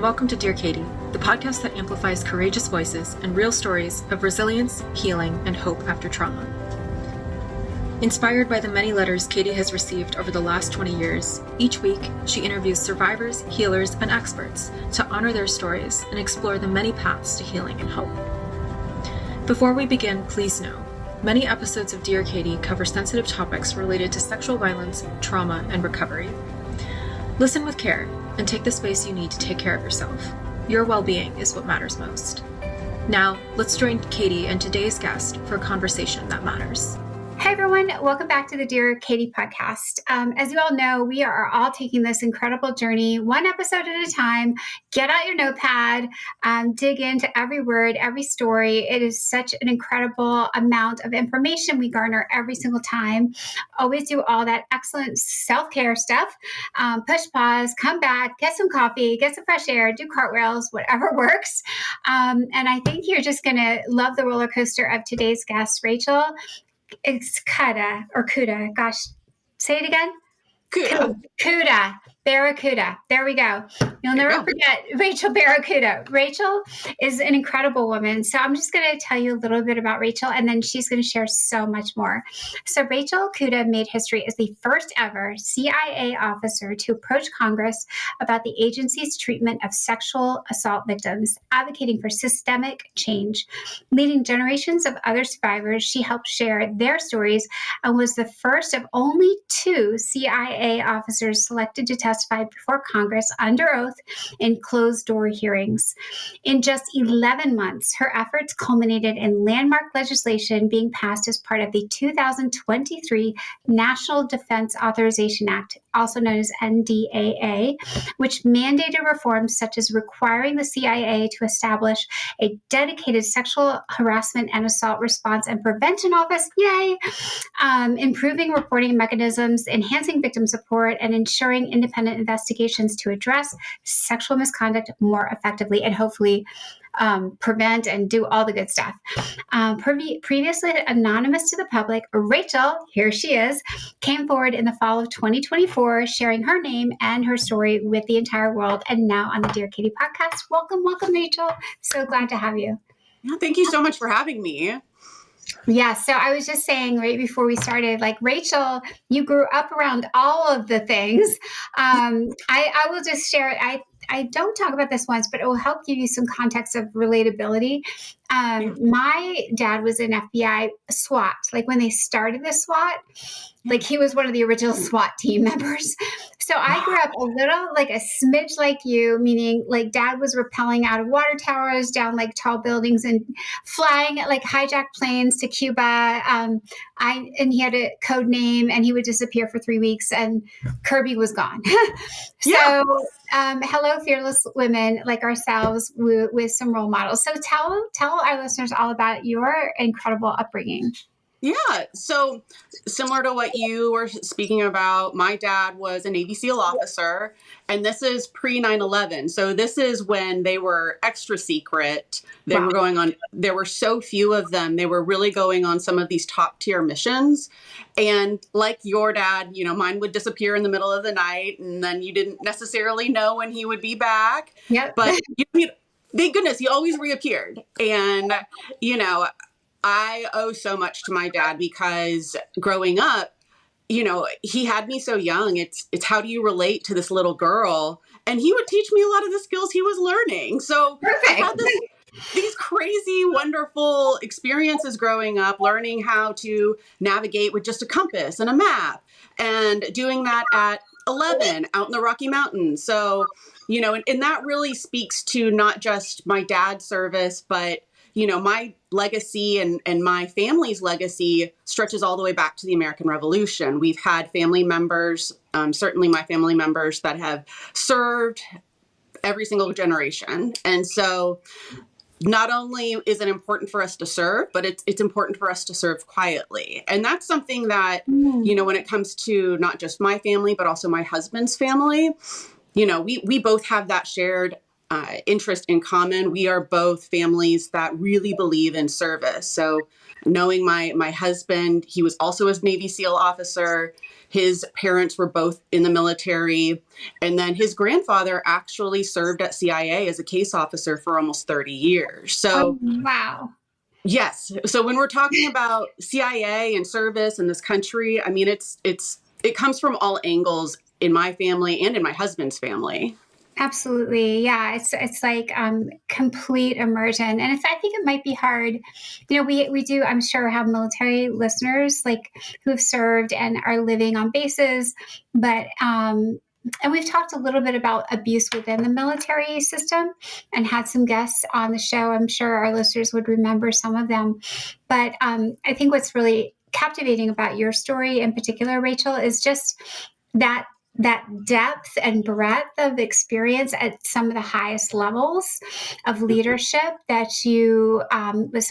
welcome to Dear Katie, the podcast that amplifies courageous voices and real stories of resilience, healing, and hope after trauma. Inspired by the many letters Katie has received over the last 20 years, each week she interviews survivors, healers, and experts to honor their stories and explore the many paths to healing and hope. Before we begin, please know, many episodes of Dear Katie cover sensitive topics related to sexual violence, trauma, and recovery. Listen with care and take the space you need to take care of yourself. Your well-being is what matters most. Now, let's join Katie and today's guest for a conversation that matters. Hi, everyone. Welcome back to the Dear Katie podcast. As you all know, we are all taking this incredible journey, one episode at a time. Get out your notepad, dig into every word, every story. It is such an incredible amount of information we garner every single time. Always do all that excellent self-care stuff. Push pause, come back, get some coffee, get some fresh air, do cartwheels, whatever works. And I think you're just going to love the roller coaster of today's guest, Rachel. It's Cuda. Gosh, say it again. Cuda. Barracuda. There we go. You'll never forget Rachel Barracuda. Rachel is an incredible woman. So I'm just going to tell you a little bit about Rachel, and then she's going to share so much more. So Rachel Cuda made history as the first ever CIA officer to approach Congress about the agency's treatment of sexual assault victims, advocating for systemic change. Leading generations of other survivors, she helped share their stories and was the first of only 2 CIA officers selected to testify before Congress under oath in closed-door hearings. In just 11 months, her efforts culminated in landmark legislation being passed as part of the 2023 National Defense Authorization Act, also known as NDAA, which mandated reforms such as requiring the CIA to establish a dedicated sexual harassment and assault response and prevention office, improving reporting mechanisms, enhancing victim support, and ensuring independent investigations to address sexual misconduct more effectively and hopefully prevent and do all the good stuff. Previously anonymous to the public, Rachel, here she is, came forward in the fall of 2024, sharing her name and her story with the entire world, and now on the Dear Katie podcast. Welcome, Rachel. So glad to have you. Thank you so much for having me. Yeah, so I was just saying right before we started, like, Rachel, you grew up around all of the things. I will just share, I don't talk about this once, but it will help give you some context of relatability. My dad was an FBI SWAT. Like when they started the SWAT, like he was one of the original SWAT team members. So I grew up a little like a smidge like you, meaning like dad was rappelling out of water towers, down like tall buildings and flying like hijacked planes to Cuba. And he had a code name and he would disappear for 3 weeks and Kirby was gone. Hello, fearless women like ourselves with some role models. So tell our listeners all about your incredible upbringing. Yeah. So similar to what you were speaking about, my dad was a Navy SEAL officer, and this is pre 9/11. So this is when they were extra secret. They were going on, there were so few of them. They were really going on some of these top tier missions. And like your dad, mine would disappear in the middle of the night, and then you didn't necessarily know when he would be back. Yep. But thank goodness he always reappeared. And, I owe so much to my dad because growing up, he had me so young. It's how do you relate to this little girl? And he would teach me a lot of the skills he was learning. So I had these crazy, wonderful experiences growing up, learning how to navigate with just a compass and a map, and doing that at 11 out in the Rocky Mountains. So, and that really speaks to not just my dad's service, but my legacy and my family's legacy stretches all the way back to the American Revolution. We've had family members, certainly my family members, that have served every single generation. And so not only is it important for us to serve, but it's important for us to serve quietly. And that's something that, when it comes to not just my family, but also my husband's family, we both have that shared interest in common. We are both families that really believe in service. So knowing my husband, he was also a Navy SEAL officer. His parents were both in the military. And then his grandfather actually served at CIA as a case officer for almost 30 years. So, wow. yes. So when we're talking about CIA and service in this country, I mean, it comes from all angles in my family and in my husband's family. Absolutely. Yeah. It's like complete immersion. And I think it might be hard. We do, I'm sure, have military listeners like who have served and are living on bases, but and we've talked a little bit about abuse within the military system and had some guests on the show. I'm sure our listeners would remember some of them. But I think what's really captivating about your story in particular, Rachel, is just that depth and breadth of experience at some of the highest levels of leadership that you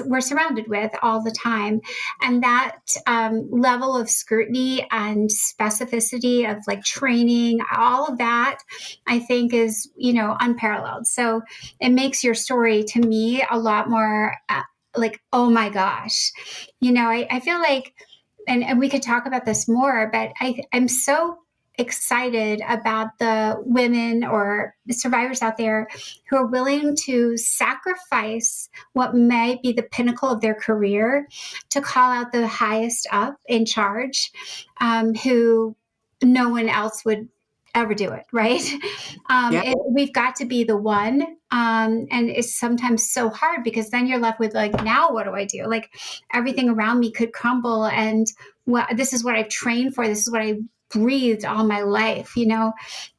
were surrounded with all the time. And that level of scrutiny and specificity of like training, all of that, I think is, unparalleled. So it makes your story to me a lot more like, oh my gosh, I feel like, and we could talk about this more, but I'm so excited about the women or the survivors out there who are willing to sacrifice what may be the pinnacle of their career to call out the highest up in charge, who no one else would ever do it, right? Yeah. We've got to be the one. And it's sometimes so hard because then you're left with like, now what do I do? Like everything around me could crumble. And this is what I've trained for. This is what I breathed all my life,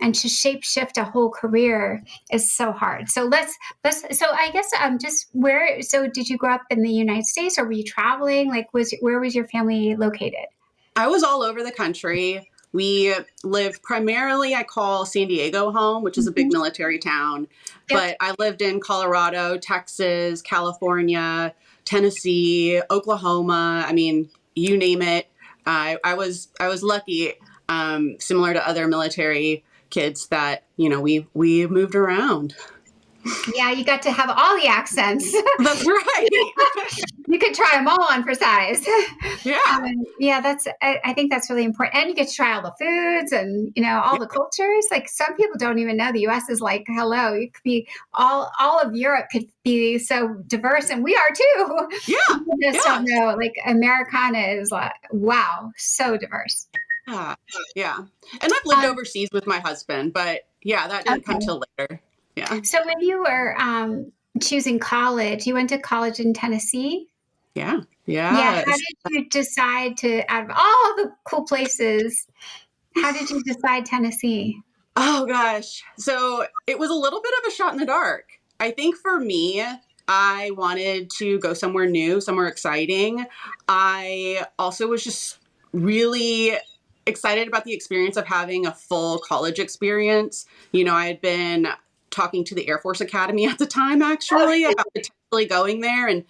and to shape shift a whole career is so hard. So so I guess so did you grow up in the United States or were you traveling? Like where was your family located? I was all over the country. We lived primarily, I call San Diego home, which is a big military town. But I lived in Colorado, Texas, California, Tennessee, Oklahoma. I mean, you name it. I was lucky, similar to other military kids that, we moved around. Yeah, you got to have all the accents. That's right. You could try them all on for size. Yeah. I think that's really important. And you get to try all the foods and, all the cultures. Like some people don't even know the US is like, hello, it could be all of Europe could be so diverse. And we are too. Yeah. You just don't know. Like Americana is like, wow, so diverse. Yeah. And I've lived overseas with my husband, but that didn't come till later. Yeah. So when you were choosing college, you went to college in Tennessee? Yeah. Yeah. How did you decide out of all the cool places, how did you decide Tennessee? Oh, gosh. So it was a little bit of a shot in the dark. I think for me, I wanted to go somewhere new, somewhere exciting. I also was just really excited about the experience of having a full college experience. I had been talking to the Air Force Academy at the time, actually, about potentially going there. And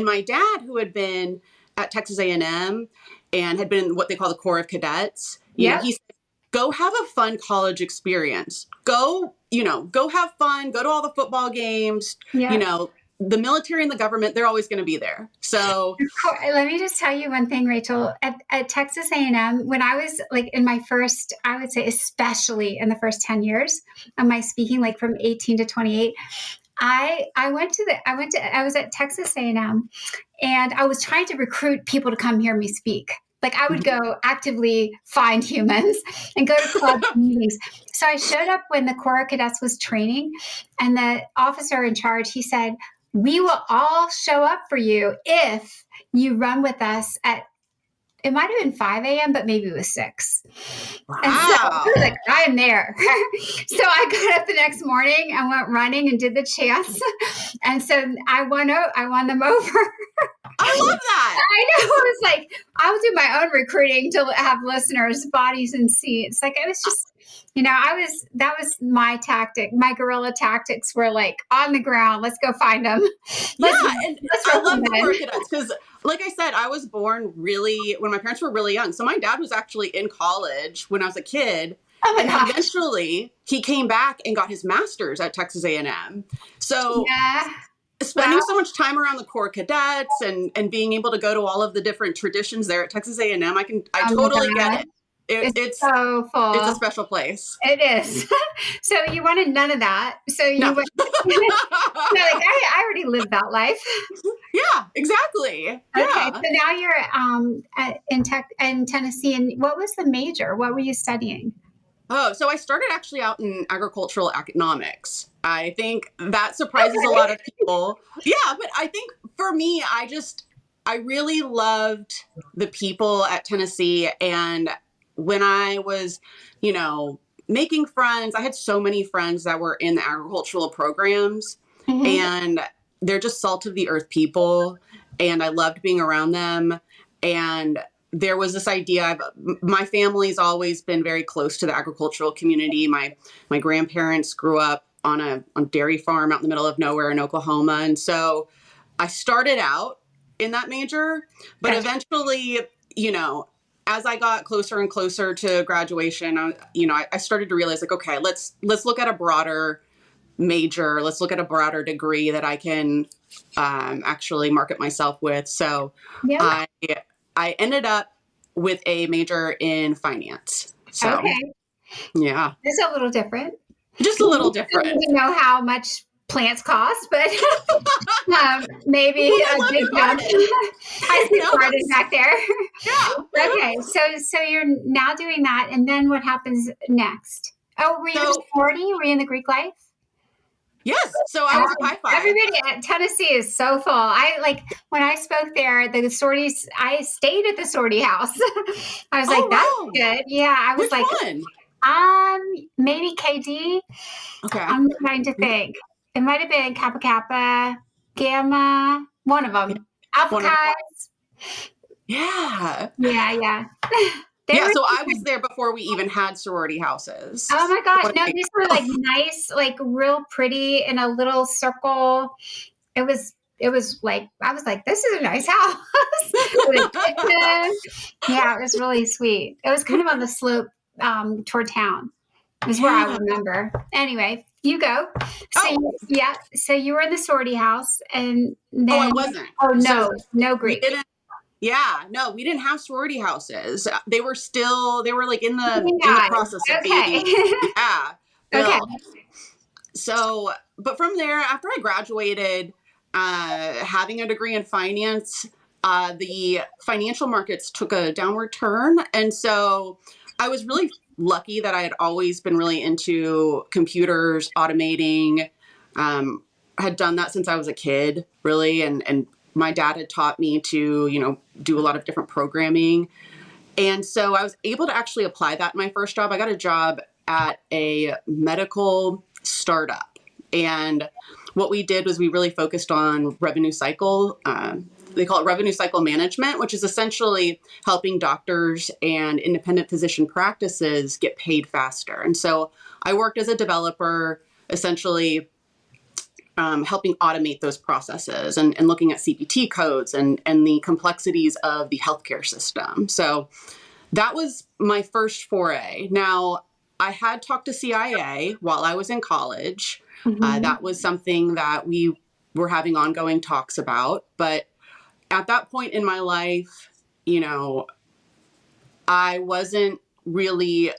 my dad, who had been at Texas A&M and had been in what they call the Corps of Cadets, he said, go have a fun college experience. Go have fun, go to all the football games, the military and the government, they're always going to be there. So let me just tell you one thing, Rachel. At Texas A&M, when I was like in my first, I would say especially in the first 10 years of my speaking, like from 18 to 28, I was at Texas A&M and I was trying to recruit people to come hear me speak. Like I would go actively find humans and go to club meetings. So I showed up when the Corps of Cadets was training, and the officer in charge, he said, we will all show up for you if you run with us at, it might have been 5 a.m., but maybe it was 6. Wow. And so I was like, I am there. So I got up the next morning and went running and did the chants. And so I won them over. I love that. I know. It was like, I was doing my own recruiting to have listeners, bodies in seats. Like it was just, that was my tactic. My guerrilla tactics were like on the ground. Let's go find them. I love the Corps Cadets because, like I said, I was born when my parents were really young. So my dad was actually in college when I was a kid. Oh my And then gosh. eventually he came back and got his master's at Texas A&M. So Yeah. spending Wow. so much time around the Corps cadets and being able to go to all of the different traditions there at Texas A&M, I Oh my totally get God. it. It's It's so it's a full. special place. It is. So you wanted none of that. So you No. went, you're like, I already lived that life. Yeah, exactly. Okay. Yeah. So now you're in Tennessee. And what was the major? What were you studying? Oh, so I started actually out in agricultural economics. I think that surprises a lot Okay. of people. Yeah, but I think for me, I really loved the people at Tennessee. And when I was, you know, making friends, I had so many friends that were in the agricultural programs, Mhm. and they're just salt of the earth people. And I loved being around them. And there was this idea my family's always been very close to the agricultural community. My grandparents grew up on a dairy farm out in the middle of nowhere in Oklahoma, and so I started out in that major, but Gotcha. eventually, you know, as I got closer and closer to graduation, I started to realize, like, okay, let's look at a broader major. Let's look at a broader degree that I can actually market myself with. So Yep. I I ended up with a major in finance. So Okay. yeah, This is a little different. just a little You don't different. even know how much plants cost, but maybe Well, I a love big to jump. garden. I see a garden That's back there. yeah. Okay, so you're now doing that, and then what happens next? Oh, were you a So sorority? Were you in the Greek life? yes, so I was a Pi Phi. Everybody at Tennessee is so full. I like when I spoke there, the sororities. I stayed at the sorority house. I was like, Oh "That's wow, good." Yeah, I was which like, one? maybe KD. Okay. I'm trying to think. It might have been Kappa Kappa, Gamma, one of Yeah, them. Alpha one of Chi. yeah. Yeah, yeah. They Yeah, were so I was there before we even had sorority houses. oh my gosh, So no, like, these were like nice, like real pretty in a little circle. It was like I was like, this is a nice house. With a kitchen. Yeah, it was really sweet. It was kind of on the slope toward town, is where I yeah. remember. Anyway, you go. So Oh, yeah, so you were in the sorority house and oh, I then wasn't. oh So no, no we Greek. didn't. Yeah, no, we didn't have sorority houses. They were like Moving in the on. process of being, Okay. yeah, Okay. built. So, but from there, after I graduated, having a degree in finance, the financial markets took a downward turn. And so I was really lucky that I had always been really into computers, automating, had done that since I was a kid, really. And my dad had taught me to, do a lot of different programming. And so I was able to actually apply that in my first job. I got a job at a medical startup. And what we did was we really focused on revenue cycle. They call it revenue cycle management, which is essentially helping doctors and independent physician practices get paid faster. And so I worked as a developer, essentially helping automate those processes and looking at CPT codes and the complexities of the healthcare system. So that was my first foray. Now, I had talked to CIA while I was in college. Mhm. That was something that we were having ongoing talks about. But at that point in my life, I wasn't really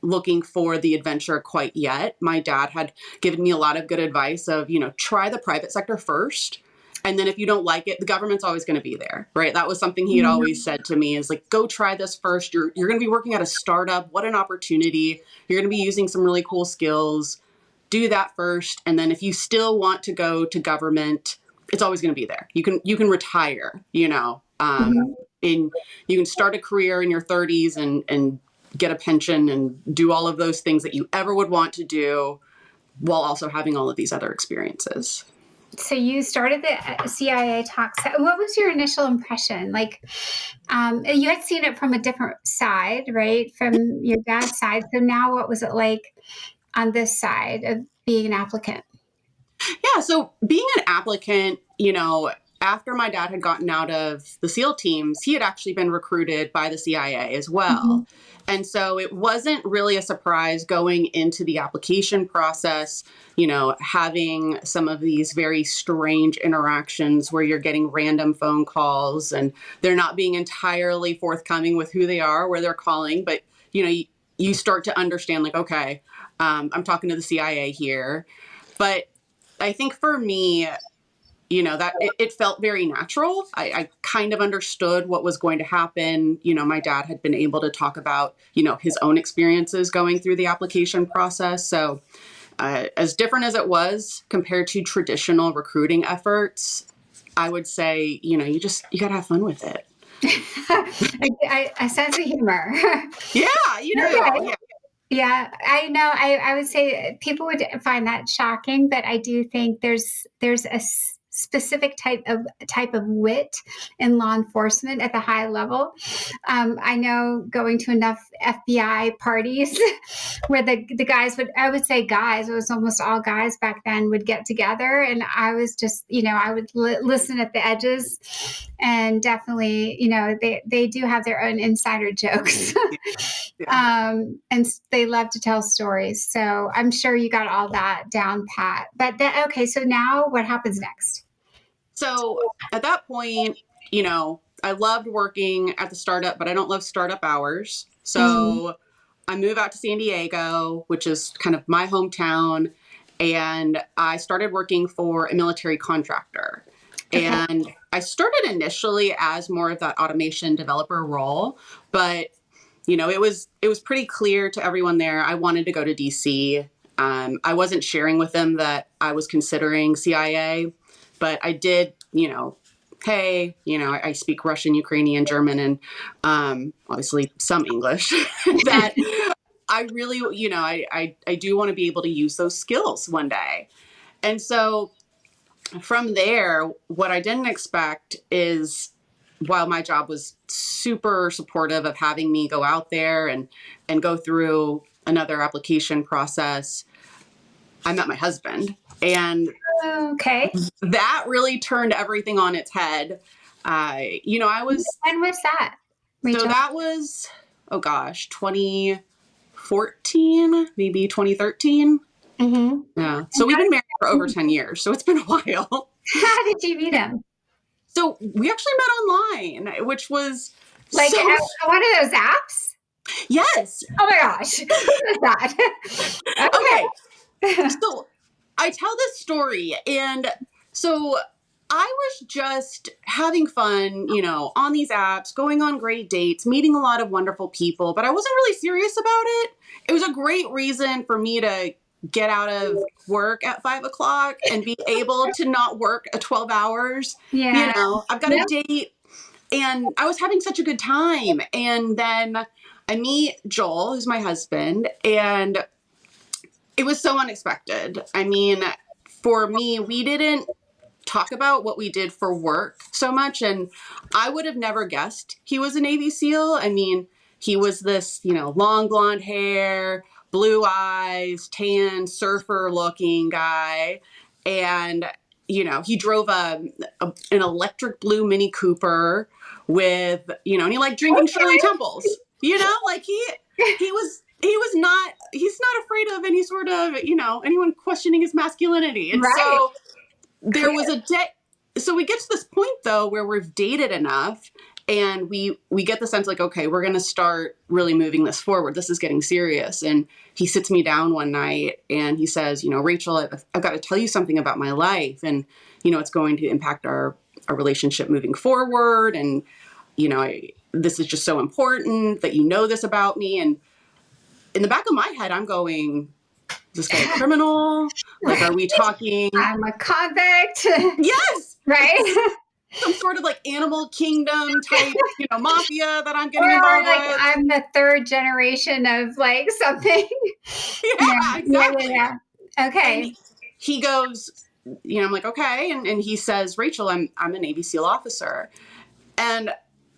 looking for the adventure quite yet. My dad had given me a lot of good advice of, try the private sector first. And then if you don't like it, the government's always going to be there, right? That was something he had always said to me is like, go try this first. You're going to be working at a startup. What an opportunity. You're going to be using some really cool skills. Do that first. And then if you still want to go to government, it's always going to be there. You can retire, Mhm. in you can start a career in your 30s and get a pension and do all of those things that you ever would want to do while also having all of these other experiences. So you started the CIA talks. What was your initial impression? Like, you had seen it from a different side, right? From your dad's side. So now what was it like on this side of being an applicant? Yeah, so being an applicant, after my dad had gotten out of the SEAL teams, he had actually been recruited by the CIA as Mm-hmm. well. And so it wasn't really a surprise going into the application process, having some of these very strange interactions where you're getting random phone calls and they're not being entirely forthcoming with who they are, where they're calling. But, you start to understand, like, okay, I'm talking to the CIA here. But I think for me, that it felt very natural. I kind of understood what was going to happen. My dad had been able to talk about, his own experiences going through the application process. So as different as it was compared to traditional recruiting efforts, I would say, you got to have fun with it. I sense the humor. Yeah, you do. Okay. Yeah. Yeah, I know. I would say people would find that shocking, but I do think there's a specific type of wit in law enforcement at the high level. I know going to enough FBI parties where the guys I would say guys, it was almost all guys back then, would get together, and I was just, I would listen at the edges, and definitely, they do have their own insider jokes. And they love to tell stories. So I'm sure you got all that down pat. But okay, so now what happens next? So at that point, I loved working at the startup, but I don't love startup hours. So I move out to San Diego, which is kind of my hometown, and I started working for a military contractor. Okay. And I started initially as more of that automation developer role, but it was pretty clear to everyone there I wanted to go to DC. I wasn't sharing with them that I was considering CIA, but I did, hey, I speak Russian, Ukrainian, German, and obviously some English. That I really, I do want to be able to use those skills one day. And so from there, what I didn't expect is, while my job was super supportive of having me go out there and go through another application process, I met my husband. And Okay. that really turned everything on its head. I was... When was that, Rachel? So that was, 2014, maybe 2013. Mm-hmm. Yeah. So we've been married for over 10 years. So it's been a while. How did you meet him? So we actually met online, which was Like one of those apps? Yes. Oh my gosh. What is that? Okay. So I tell this story, and so I was just having fun, on these apps, going on great dates, meeting a lot of wonderful people, but I wasn't really serious about it. It was a great reason for me to get out of work at 5:00 and be able to not work 12 hours. Yeah. I've got a date, and I was having such a good time. And then I meet Joel, who's my husband, and it was so unexpected. I mean, for me, we didn't talk about what we did for work so much, and I would have never guessed he was a Navy SEAL. I mean, he was this, long blonde hair, blue eyes, tan, surfer looking guy. And, he drove an electric blue Mini Cooper with, and he liked drinking Shirley Temples, like he's not afraid of any sort of, anyone questioning his masculinity. And so there was a day. So we get to this point, though, where we've dated enough, and we get the sense like, okay, we're going to start really moving this forward. This is getting serious. And he sits me down one night and he says, Rachel, I've got to tell you something about my life. And, it's going to impact our relationship moving forward. And, this is just so important that you know this about me. And in the back of my head, I'm going, is this guy a criminal? Like, are we talking? I'm a convict. Yes. Right. Some sort of like animal kingdom type, mafia that I'm getting involved with. I'm the third generation of like something. Yeah, exactly. Yeah. Okay. And he goes, I'm like, okay. And he says, Rachel, I'm a Navy SEAL officer. And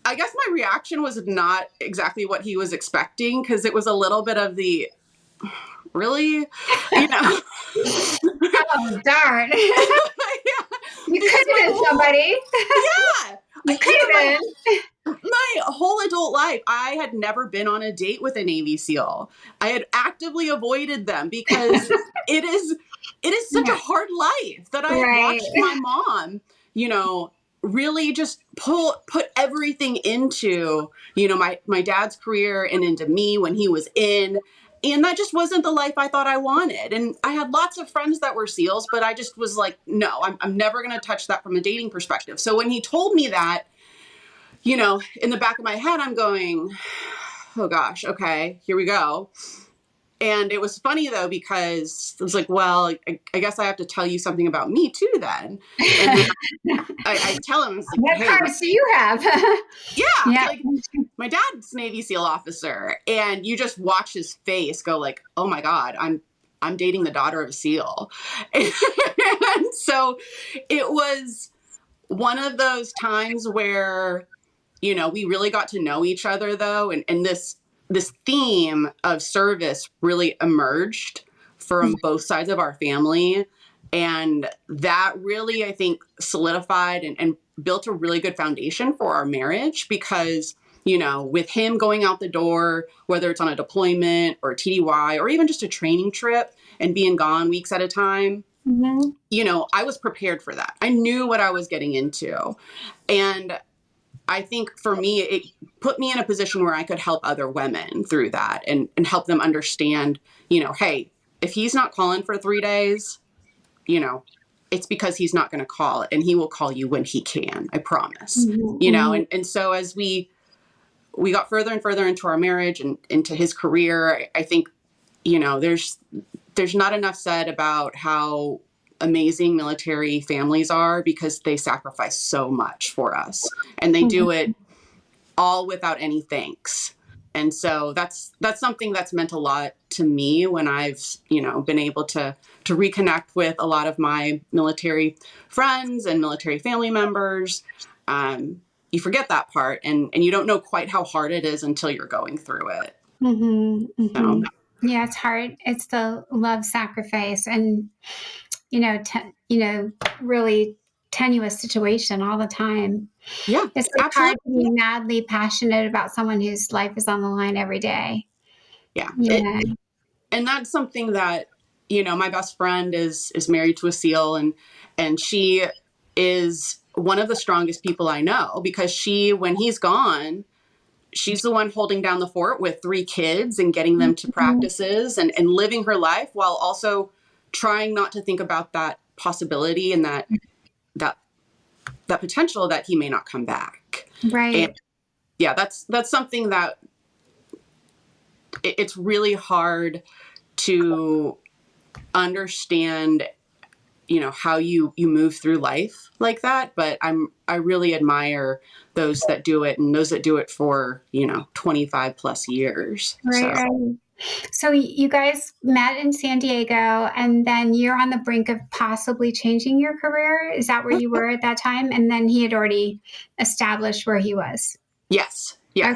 I guess my reaction was not exactly what he was expecting, because it was a little bit of the, really? Oh, darn. Yeah. You could have been somebody. Yeah. You could have been. My whole adult life, I had never been on a date with a Navy SEAL. I had actively avoided them because it is such a hard life that I had watched my mom, really just put everything into, my dad's career and into me when he was in. And that just wasn't the life I thought I wanted. And I had lots of friends that were SEALs, but I just was like, no, I'm never going to touch that from a dating perspective. So when he told me that, in the back of my head, I'm going, oh gosh, okay, here we go. And it was funny though, because it was like, well, I guess I have to tell you something about me too then. And then I tell him, like, what cards do you have? Yeah. Like, my dad's Navy SEAL officer. And you just watch his face go like, oh my God, I'm dating the daughter of a SEAL. And so it was one of those times where, we really got to know each other though. And this theme of service really emerged from both sides of our family. And that really, I think, solidified and built a really good foundation for our marriage because, with him going out the door, whether it's on a deployment or a TDY or even just a training trip and being gone weeks at a time, I was prepared for that. I knew what I was getting into. And I think for me, it put me in a position where I could help other women through that and help them understand, hey, if he's not calling for 3 days, it's because he's not going to call and he will call you when he can, I promise, and so as we got further and further into our marriage and into his career, I think, there's not enough said about how amazing military families are because they sacrifice so much for us and they do it all without any thanks. And so that's something that's meant a lot to me when I've, been able to reconnect with a lot of my military friends and military family members. You forget that part and you don't know quite how hard it is until you're going through it. So. Yeah, it's hard. It's the love sacrifice and, really tenuous situation all the time. Yeah, it's absolutely. hard to be madly passionate about someone whose life is on the line every day. Yeah. And that's something that, my best friend is married to a SEAL and she is one of the strongest people I know because when he's gone, she's the one holding down the fort with 3 kids and getting them to practices and living her life while also trying not to think about that possibility and that potential that he may not come back. Right. And yeah, that's something that it's really hard to understand, how you move through life like that. But I really admire those that do it and those that do it for, 25 plus years. Right. So you guys met in San Diego and then you're on the brink of possibly changing your career. Is that where you were at that time? And then he had already established where he was. Yes. Okay.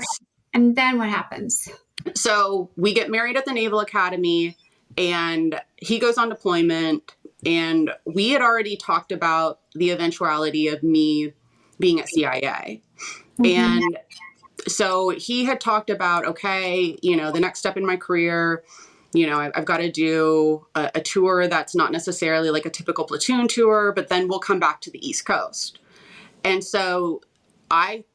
And then what happens? So we get married at the Naval Academy and he goes on deployment. And we had already talked about the eventuality of me being at CIA. And so he had talked about, okay, the next step in my career, I've got to do a tour that's not necessarily like a typical platoon tour, but then we'll come back to the East Coast. And so I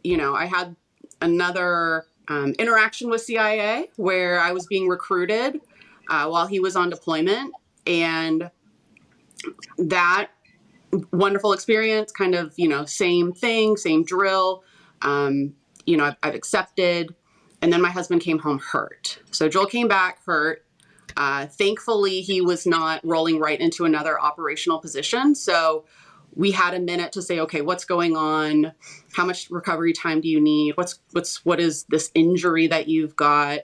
had another interaction with CIA where I was being recruited while he was on deployment. And that wonderful experience, kind of, same thing, same drill. I've accepted. And then my husband came home hurt. So Joel came back hurt. Thankfully, he was not rolling right into another operational position. So we had a minute to say, okay, what's going on? How much recovery time do you need? What is this injury that you've got?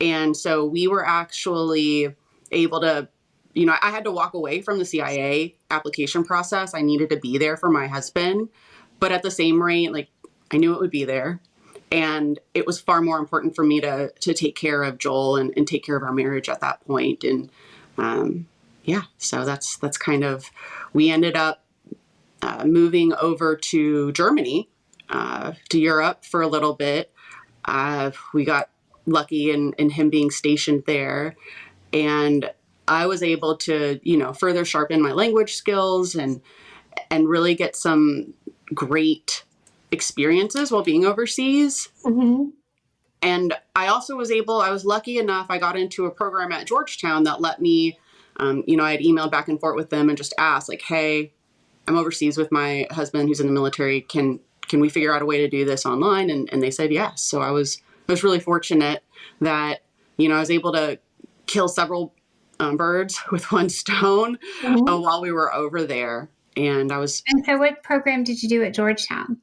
And so we were actually able to, I had to walk away from the CIA application process. I needed to be there for my husband, but at the same rate, like I knew it would be there. And it was far more important for me to take care of Joel and take care of our marriage at that point. And so that's kind of, we ended up moving over to Germany, to Europe for a little bit. We got lucky in him being stationed there. And I was able to, further sharpen my language skills and really get some great experiences while being overseas. Mm-hmm. And I also I was lucky enough, I got into a program at Georgetown that let me, I had emailed back and forth with them and just asked, like, hey, I'm overseas with my husband who's in the military. Can we figure out a way to do this online? And they said yes. So I was really fortunate that, I was able to kill several birds with one stone while we were over there. And And so what program did you do at Georgetown?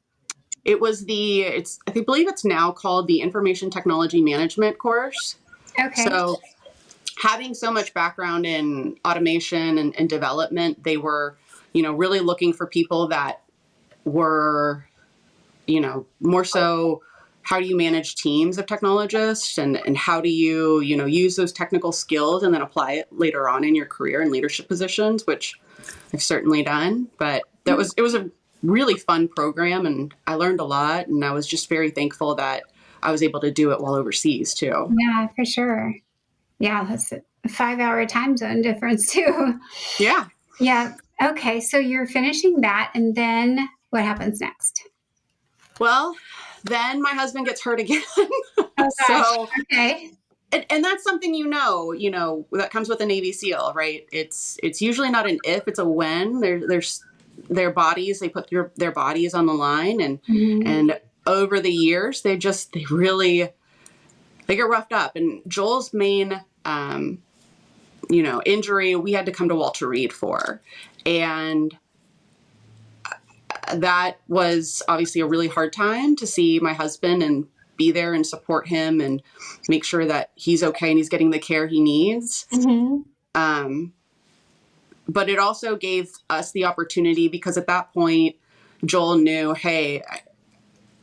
It was I believe it's now called the Information Technology Management course. Okay. So having so much background in automation and development, they were, really looking for people that were, more so, how do you manage teams of technologists and how do you, use those technical skills and then apply it later on in your career in leadership positions, which I've certainly done. But it was a really fun program and I learned a lot. And I was just very thankful that I was able to do it while overseas too. Yeah, for sure. Yeah, that's a 5-hour time zone difference too. Yeah. Yeah. Okay. So you're finishing that. And then what happens next? Well, then my husband gets hurt again. Oh, gosh. So, okay. And that's something, that comes with a Navy SEAL, right? It's usually not an if, it's a when. There's their bodies, they put their bodies on the line and over the years, they get roughed up. And Joel's main, injury, we had to come to Walter Reed for. And that was obviously a really hard time to see my husband and be there and support him and make sure that he's okay and he's getting the care he needs. But it also gave us the opportunity because at that point, Joel knew, hey,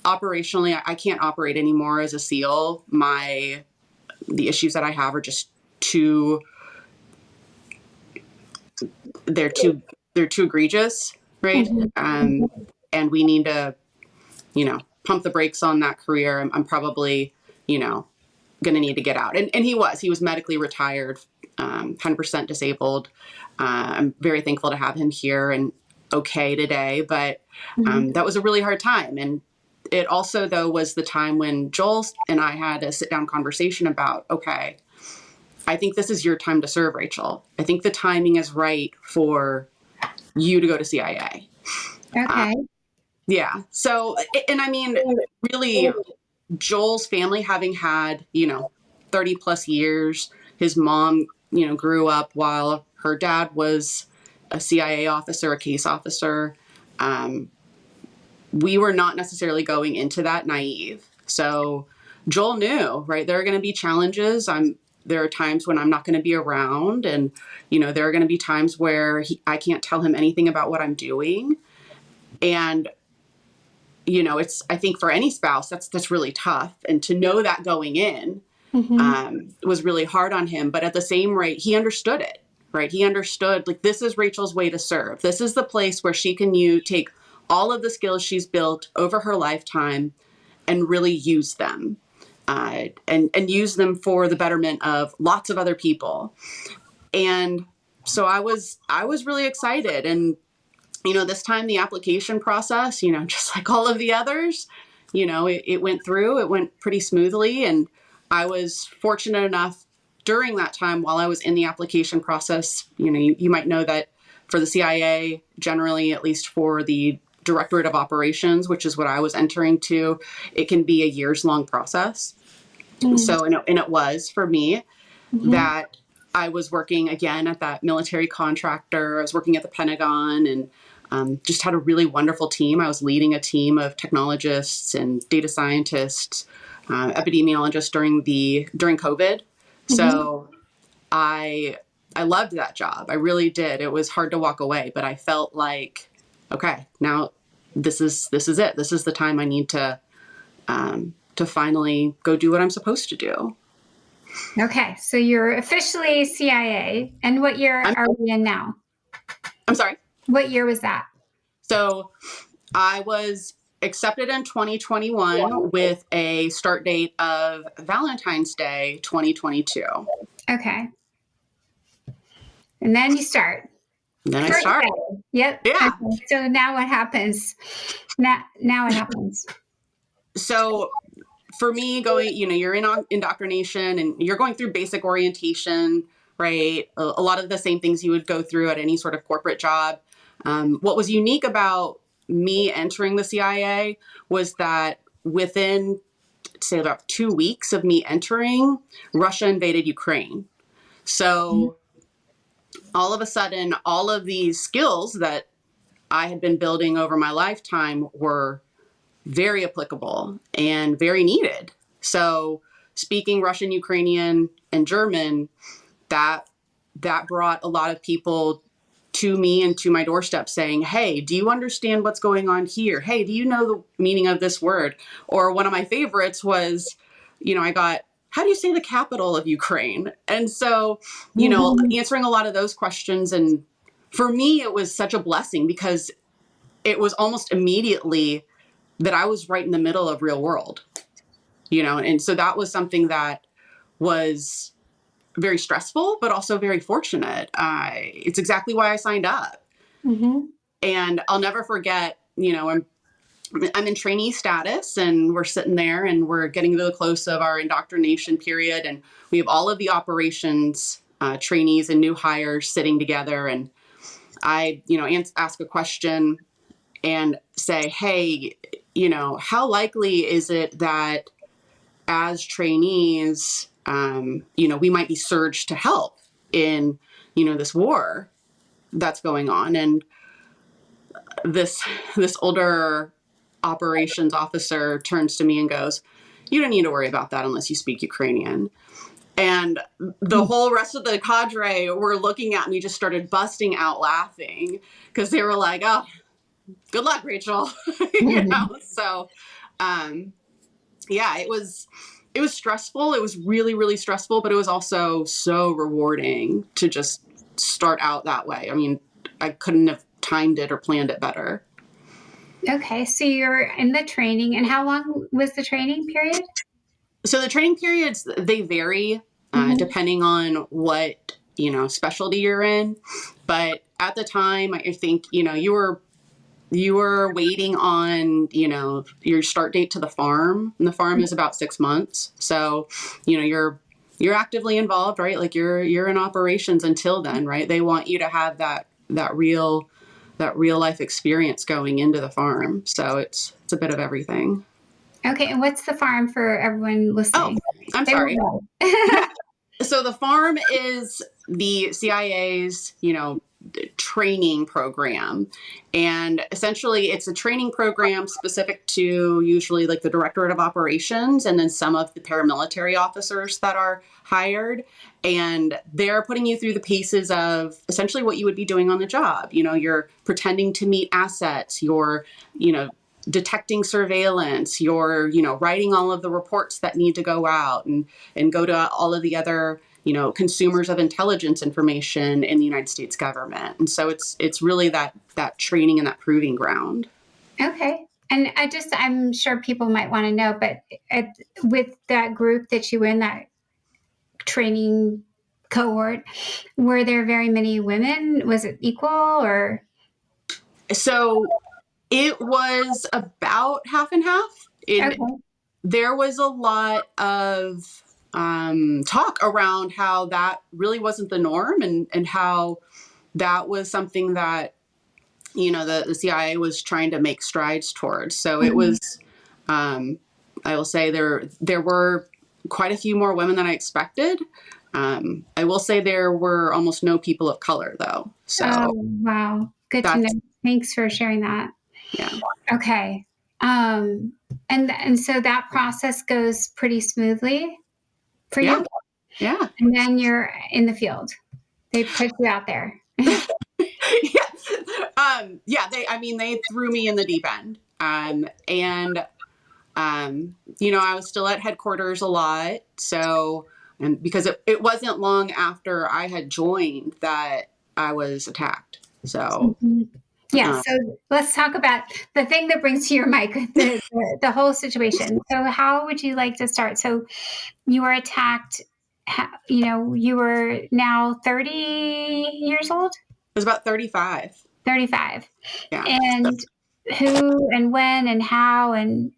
operationally, I can't operate anymore as a SEAL. The issues that I have are just they're too egregious, right? And we need to, pump the brakes on that career. I'm probably, going to need to get out. And he was medically retired, 100% disabled. I'm very thankful to have him here and okay today, but that was a really hard time. And it also, though, was the time when Joel and I had a sit down conversation about, okay, I think this is your time to serve, Rachel. I think the timing is right for you to go to CIA. Okay. Yeah. So, and I mean, really, Joel's family having had, 30 plus years, his mom, grew up while her dad was a CIA officer, a case officer. We were not necessarily going into that naive. So Joel knew, right, there are going to be challenges. There are times when I'm not going to be around and, there are going to be times where I can't tell him anything about what I'm doing. And, I think for any spouse, that's really tough. And to know that going in was really hard on him. But at the same rate, he understood it, right? He understood, like, this is Rachel's way to serve. This is the place where she can take all of the skills she's built over her lifetime and really use them. And use them for the betterment of lots of other people. And so I was really excited. And, this time the application process, just like all of the others, it went through, it went pretty smoothly. And I was fortunate enough during that time while I was in the application process, you might know that for the CIA, generally, at least for the Directorate of Operations, which is what I was entering to, it can be a years-long process. So, and it was for me that I was working again at that military contractor. I was working at the Pentagon and just had a really wonderful team. I was leading a team of technologists and data scientists, epidemiologists during COVID. So I loved that job. I really did. It was hard to walk away, but I felt like, okay, now this is it. This is the time I need to finally go do what I'm supposed to do. Okay. So you're officially CIA. And what year are we in now? I'm sorry? What year was that? So I was accepted in 2021 with a start date of Valentine's Day 2022. Okay. And then you start. Then I First start. day. Yep. Yeah. Okay. So now what happens? Now what happens? So for me, going, you're in indoctrination and you're going through basic orientation, right? A lot of the same things you would go through at any sort of corporate job. What was unique about me entering the CIA was that within, say, about 2 weeks of me entering, Russia invaded Ukraine. So all of a sudden, all of these skills that I had been building over my lifetime were very applicable and very needed. So speaking Russian, Ukrainian, and German, that brought a lot of people to me and to my doorstep saying, hey, do you understand what's going on here? Hey, do you know the meaning of this word? Or one of my favorites was, I got, how do you say the capital of Ukraine? And so, answering a lot of those questions. And for me, it was such a blessing because it was almost immediately that I was right in the middle of real world, and so that was something that was very stressful, but also very fortunate. It's exactly why I signed up. Mm-hmm. And I'll never forget, I'm in trainee status and we're sitting there and we're getting to the close of our indoctrination period. And we have all of the operations trainees and new hires sitting together. And I, ask a question and say, hey, how likely is it that as trainees, we might be surged to help in, this war that's going on? And this older operations officer turns to me and goes, you don't need to worry about that unless you speak Ukrainian. And the whole rest of the cadre were looking at me, just started busting out laughing because they were like, oh, good luck, Rachel. So, it was stressful. It was really, really stressful, but it was also so rewarding to just start out that way. I mean, I couldn't have timed it or planned it better. Okay. So you're in the training, and how long was the training period? So the training periods, they vary depending on what, specialty you're in. But at the time, I think, you were waiting on, your start date to the farm, and the farm is about 6 months. So, you're actively involved, right? Like you're in operations until then, right? They want you to have that real life experience going into the farm. So it's a bit of everything. Okay. And what's the farm for everyone listening? Oh, I'm sorry. So the farm is the CIA's, training program. And essentially it's a training program specific to usually like the Directorate of Operations and then some of the paramilitary officers that are hired. And they're putting you through the paces of essentially what you would be doing on the job. You're pretending to meet assets, you're, detecting surveillance, you're, writing all of the reports that need to go out and go to all of the other, consumers of intelligence information in the United States government. And so it's really that training and that proving ground. Okay. And I'm sure people might want to know, but with that group that you were in, that training cohort, were there very many women? Was it equal or? So it was about half and half. There was a lot of talk around how that really wasn't the norm and how that was something that, the CIA was trying to make strides towards. So it was, I will say there were quite a few more women than I expected. I will say there were almost no people of color though. So wow. Good to know. Thanks for sharing that. Yeah. Okay. And so that process goes pretty smoothly for you? Yeah. And then you're in the field. They put you out there. They threw me in the deep end. I was still at headquarters a lot. So, and because it wasn't long after I had joined that I was attacked. So, Yeah, so let's talk about the thing that brings to your mic the whole situation. So how would you like to start? So you were attacked, you were now 30 years old? It was about 35. 35. Yeah. And who and when and how and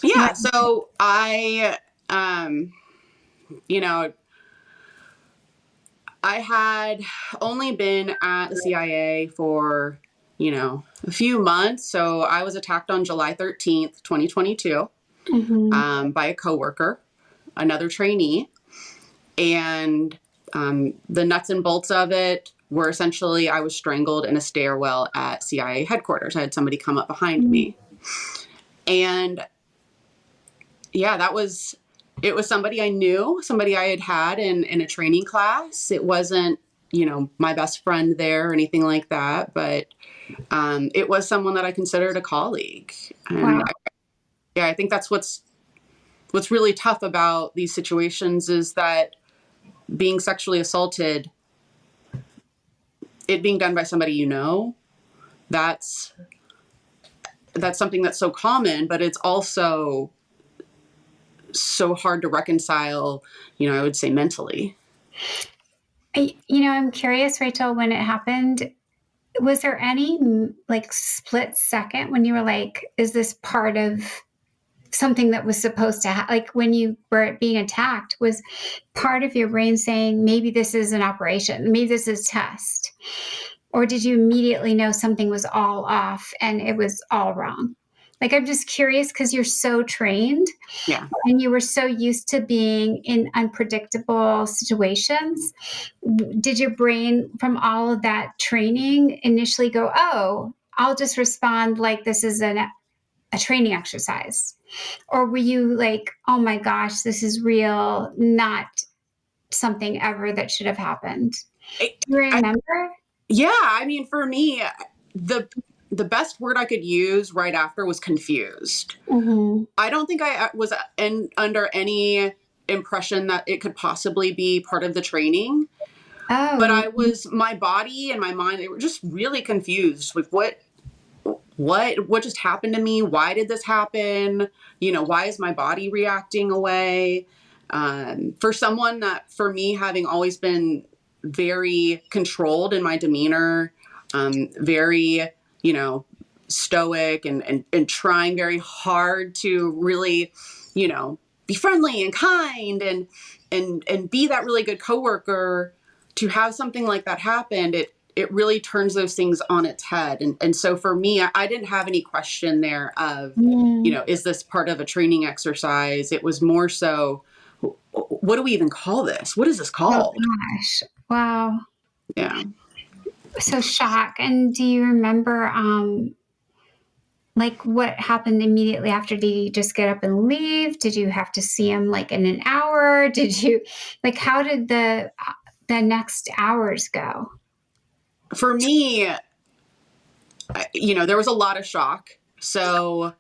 Yeah. what? So I, you know, I had only been at the CIA for, a few months. So I was attacked on July 13th, 2022, by a coworker, another trainee. And the nuts and bolts of it were essentially I was strangled in a stairwell at CIA headquarters. I had somebody come up behind me. And yeah, it was somebody I knew, somebody I had in a training class. It wasn't, my best friend there or anything like that, but it was someone that I considered a colleague. And Wow. I think that's what's really tough about these situations is that being sexually assaulted, it being done by somebody that's something that's so common, but it's also so hard to reconcile, I would say mentally. I'm curious, Rachel, when it happened, was there any like split second when you were like, is this part of something that was supposed to like when you were being attacked, was part of your brain saying, maybe this is an operation, maybe this is a test? Or did you immediately know something was all off and it was all wrong? Like, I'm just curious because you're so trained Yeah. and you were so used to being in unpredictable situations. Did your brain, from all of that training, initially go, oh, I'll just respond like this is a training exercise? Or were you like, oh my gosh, this is real, not something ever that should have happened? Do you remember? Yeah. I mean, for me, the best word I could use right after was confused. I don't think I was under any impression that it could possibly be part of the training. Oh. But my body and my mind, they were just really confused with what just happened to me? Why did this happen? Why is my body reacting away? For me, having always been very controlled in my demeanor, very, stoic and trying very hard to really, be friendly and kind and be that really good coworker. To have something like that happen, it really turns those things on its head. And so for me, I didn't have any question there of, is this part of a training exercise? It was more so, what do we even call this? What is this called? Oh gosh. Wow. Yeah. So shock. And do you remember like what happened immediately after? Did you just get up and leave? Did you have to see him like in an hour? Did you like how did the next hours go? For me, there was a lot of shock. So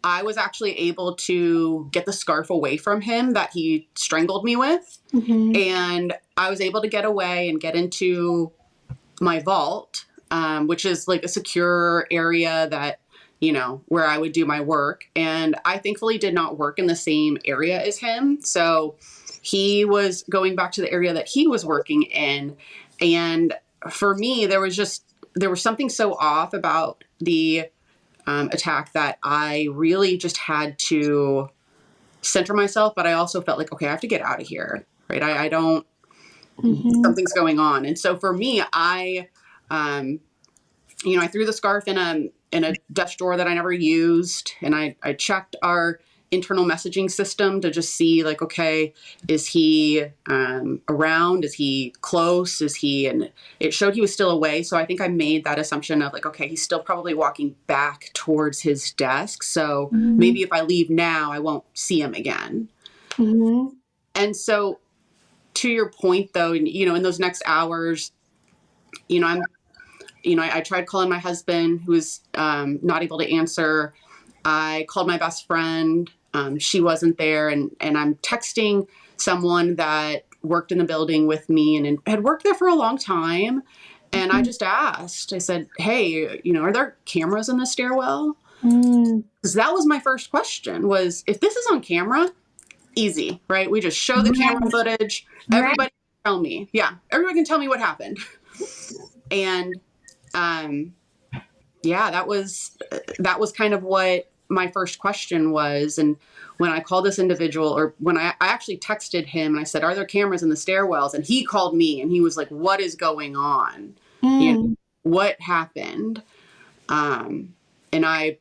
I was actually able to get the scarf away from him that he strangled me with. And I was able to get away and get into my vault, which is like a secure area that, where I would do my work. And I thankfully did not work in the same area as him. So he was going back to the area that he was working in. And for me, there was something so off about the attack that I really just had to center myself. But I also felt like, okay, I have to get out of here. Right. I don't, something's going on. And so for me, I threw the scarf in a desk drawer that I never used. And I checked our internal messaging system to just see like, okay, is he around? Is he close? And it showed he was still away. So I think I made that assumption of like, okay, he's still probably walking back towards his desk. So maybe if I leave now, I won't see him again. And so to your point though, in those next hours, I tried calling my husband, who was not able to answer. I called my best friend. She wasn't there. And I'm texting someone that worked in the building with me and had worked there for a long time. And I just asked, I said, hey, are there cameras in the stairwell? Mm. Because that was my first question was, if this is on camera, easy, right? We just show the camera footage. Right. Everybody can tell me. Yeah. Everybody can tell me what happened. And, yeah, that was kind of what my first question was. And when I called this individual, or when I actually texted him and I said, are there cameras in the stairwells? And he called me and he was like, what is going on? What happened? And I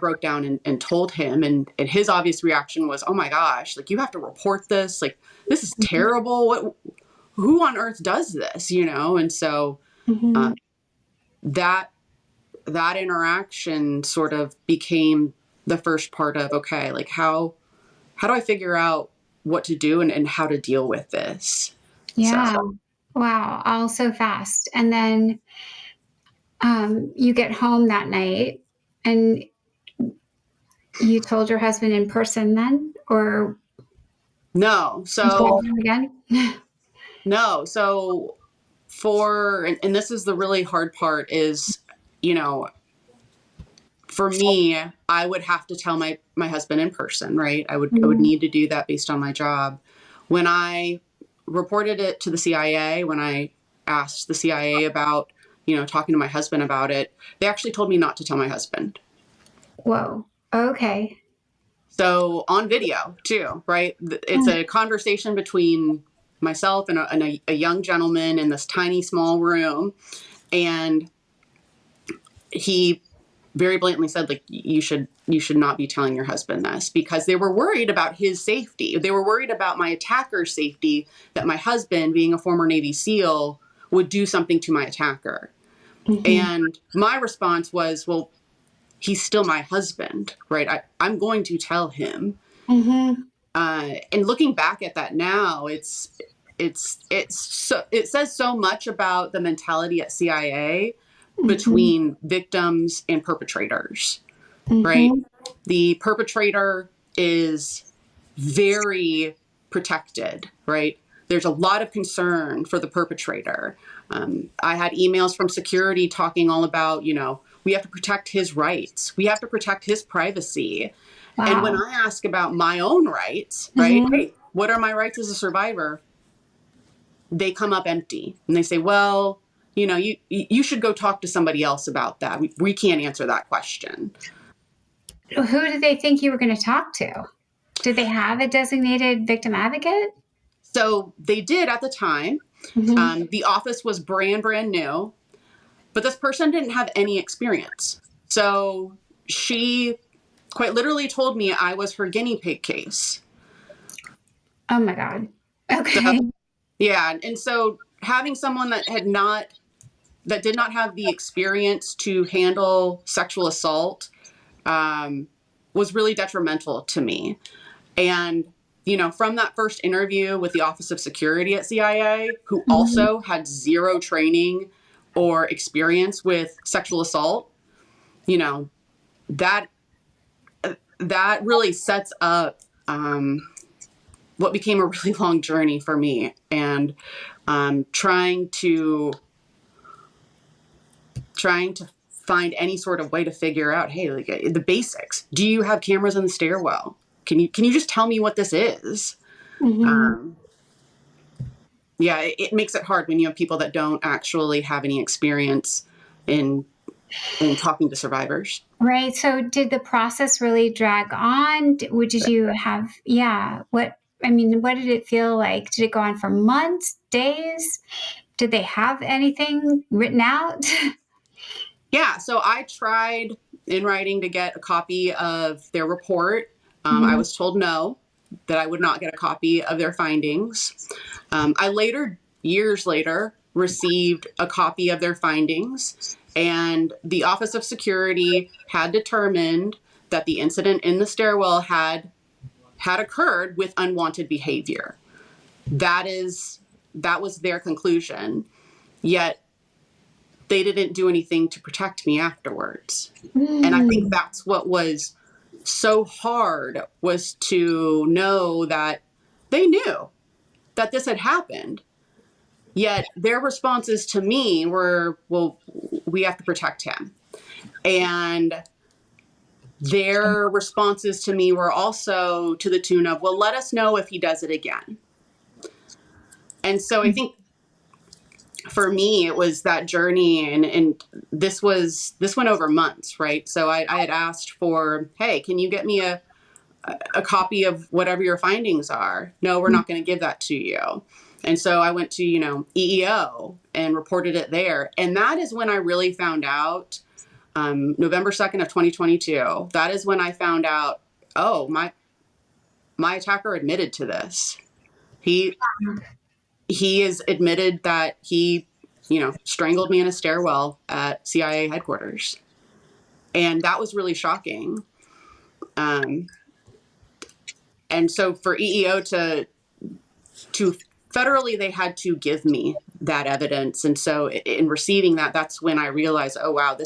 broke down and told him, and his obvious reaction was, oh my gosh, like, you have to report this. Like, this is terrible. Who on earth does this? And so, that interaction sort of became the first part of, okay, like, how do I figure out what to do and how to deal with this? Yeah. So. Wow. All so fast. And then you get home that night and you told your husband in person then, or no? So again? no. So and this is the really hard part is, for me, I would have to tell my husband in person, right? I would need to do that based on my job. When I reported it to the CIA, when I asked the CIA about, talking to my husband about it, they actually told me not to tell my husband. Whoa. Okay. So on video too, right? It's a conversation between myself and a young gentleman in this tiny, small room. And he very blatantly said, like, you should not be telling your husband this, because they were worried about his safety. They were worried about my attacker's safety, that my husband, being a former Navy SEAL, would do something to my attacker. And my response was, well, he's still my husband, right? I'm going to tell him. And looking back at that now, it says so much about the mentality at CIA between victims and perpetrators, right? The perpetrator is very protected, right? There's a lot of concern for the perpetrator. I had emails from security talking all about, we have to protect his rights. We have to protect his privacy. Wow. And when I ask about my own rights, right? Hey, what are my rights as a survivor? They come up empty and they say, well, you should go talk to somebody else about that. We can't answer that question. Who did they think you were going to talk to? Did they have a designated victim advocate? So they did at the time. The office was brand new, but this person didn't have any experience. So she quite literally told me I was her guinea pig case. Oh my God. Okay. So, yeah. And so having someone that did not have the experience to handle sexual assault was really detrimental to me. And, from that first interview with the Office of Security at CIA, who also had zero training or experience with sexual assault, that really sets up what became a really long journey for me. And trying to find any sort of way to figure out, hey, like, the basics. Do you have cameras in the stairwell? Can you just tell me what this is? Yeah, it makes it hard when you have people that don't actually have any experience in talking to survivors. Right. So did the process really drag on? Did you have, what did it feel like? Did it go on for months, days? Did they have anything written out? Yeah. So I tried in writing to get a copy of their report. I was told no, that I would not get a copy of their findings. Years later, received a copy of their findings, and the Office of Security had determined that the incident in the stairwell had occurred with unwanted behavior. That was their conclusion. Yet they didn't do anything to protect me afterwards. And I think that's what was so hard, was to know that they knew that this had happened, Yet their responses to me were, well, we have to protect him. And their responses to me were also to the tune of, well, let us know if he does it again. And so I think for me, it was that journey, and this went over months, right? So I had asked for, hey, can you get me a copy of whatever your findings are? No, we're not going to give that to you. And so I went to, EEO and reported it there. And that is when I really found out, November 2nd of 2022, that is when I found out, oh, my attacker admitted to this. He has admitted that he, strangled me in a stairwell at CIA headquarters. And that was really shocking. And so for EEO to federally, they had to give me that evidence. And so in receiving that, that's when I realized, oh, wow, the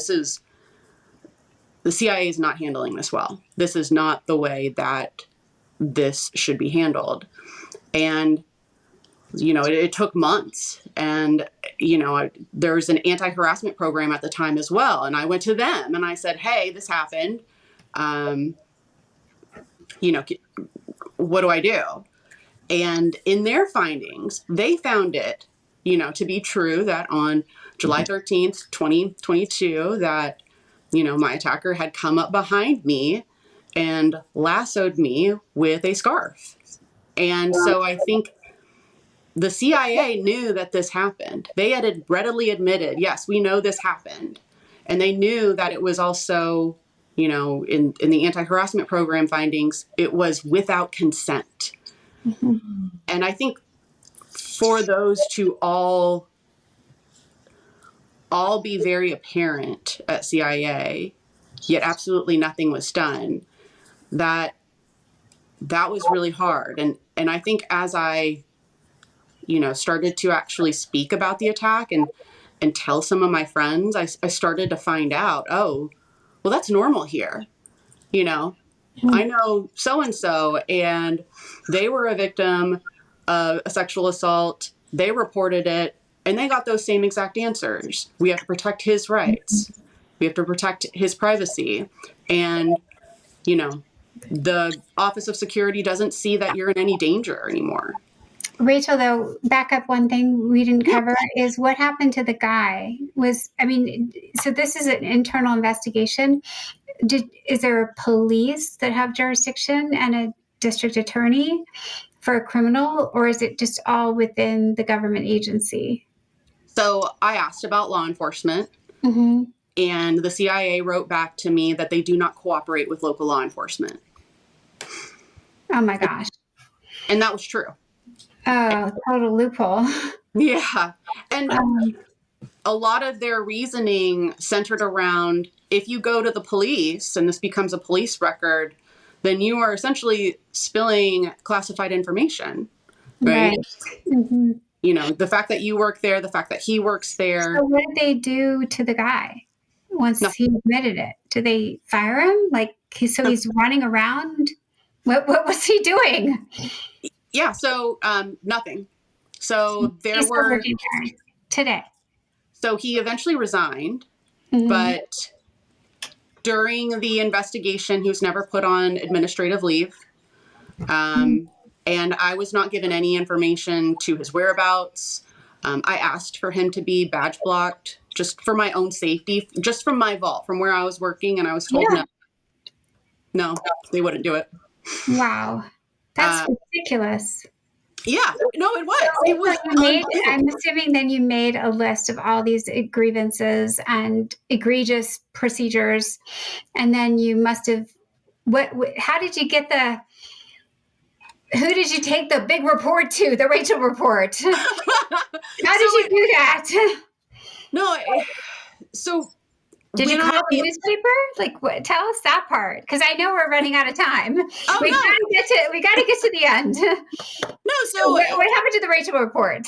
CIA is not handling this well. This is not the way that this should be handled. And, it took months. And, there was an anti-harassment program at the time as well. And I went to them and I said, hey, this happened. What do I do? And in their findings, they found it, to be true that on July 13th, 2022, that, my attacker had come up behind me and lassoed me with a scarf. And so I think the CIA knew that this happened. They had readily admitted, yes, we know this happened. And they knew that it was also, in the anti-harassment program findings, it was without consent. Mm-hmm. And I think for those to all be very apparent at CIA, yet absolutely nothing was done, that was really hard. And I think as I, started to actually speak about the attack and tell some of my friends, I started to find out, oh, well, that's normal here. I know so-and-so, and they were a victim of a sexual assault. They reported it, and they got those same exact answers. We have to protect his rights. We have to protect his privacy. And, the Office of Security doesn't see that you're in any danger anymore. Rachel, though, back up one thing we didn't cover is what happened to the guy. So this is an internal investigation. Is there police that have jurisdiction and a district attorney for a criminal, or is it just all within the government agency? So I asked about law enforcement, mm-hmm. and the CIA wrote back to me that they do not cooperate with local law enforcement. Oh my gosh. And that was true. Oh, total loophole. Yeah. And a lot of their reasoning centered around, if you go to the police and this becomes a police record, then you are essentially spilling classified information, right? Mm-hmm. The fact that you work there, the fact that he works there. So what did they do to the guy once he admitted it? Did they fire him? He's running around? What was he doing? Yeah, so nothing. So he's working there today. So he eventually resigned, mm-hmm. but during the investigation, he was never put on administrative leave. Mm-hmm. And I was not given any information to his whereabouts. I asked for him to be badge blocked just for my own safety, just from my vault, from where I was working. And I was told no, they wouldn't do it. Wow. That's ridiculous. Yeah, no, it was. I'm assuming then you made a list of all these grievances and egregious procedures, and then you must have. How did you get who did you take the big report to? The Rachel report. How did you do that? No, so. Did you call the newspaper? Tell us that part, because I know we're running out of time. We gotta get to the end. No, so what happened to the Rachel report?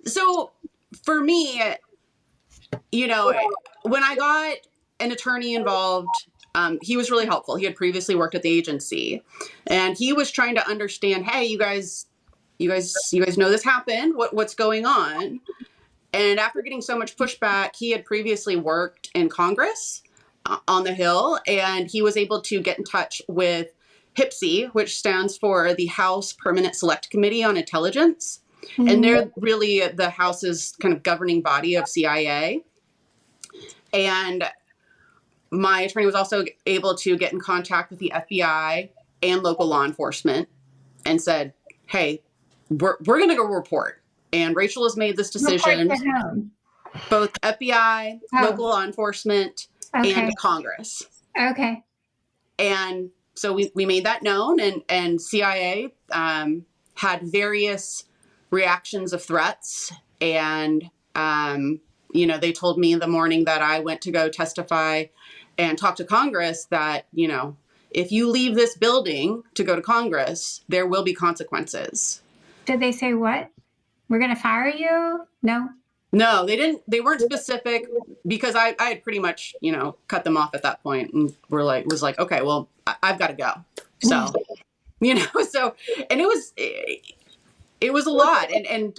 So for me, when I got an attorney involved, he was really helpful. He had previously worked at the agency, and he was trying to understand, hey, you guys, you guys know this happened. What's going on? And after getting so much pushback, he had previously worked in Congress on the Hill, and he was able to get in touch with HPSC, which stands for the House Permanent Select Committee on Intelligence. Mm-hmm. And they're really the House's kind of governing body of CIA. And my attorney was also able to get in contact with the FBI and local law enforcement and said, hey, we're going to go report. And Rachel has made this decision. Both FBI, local law enforcement, and Congress. Okay. And so we made that known, and CIA had various reactions of threats. And, they told me the morning that I went to go testify and talk to Congress that, if you leave this building to go to Congress, there will be consequences. Did they say what? We're going to fire you? No? No, they didn't. They weren't specific, because I had pretty much, cut them off at that point, and was like, okay, well, I've got to go. So, and it was a lot. And,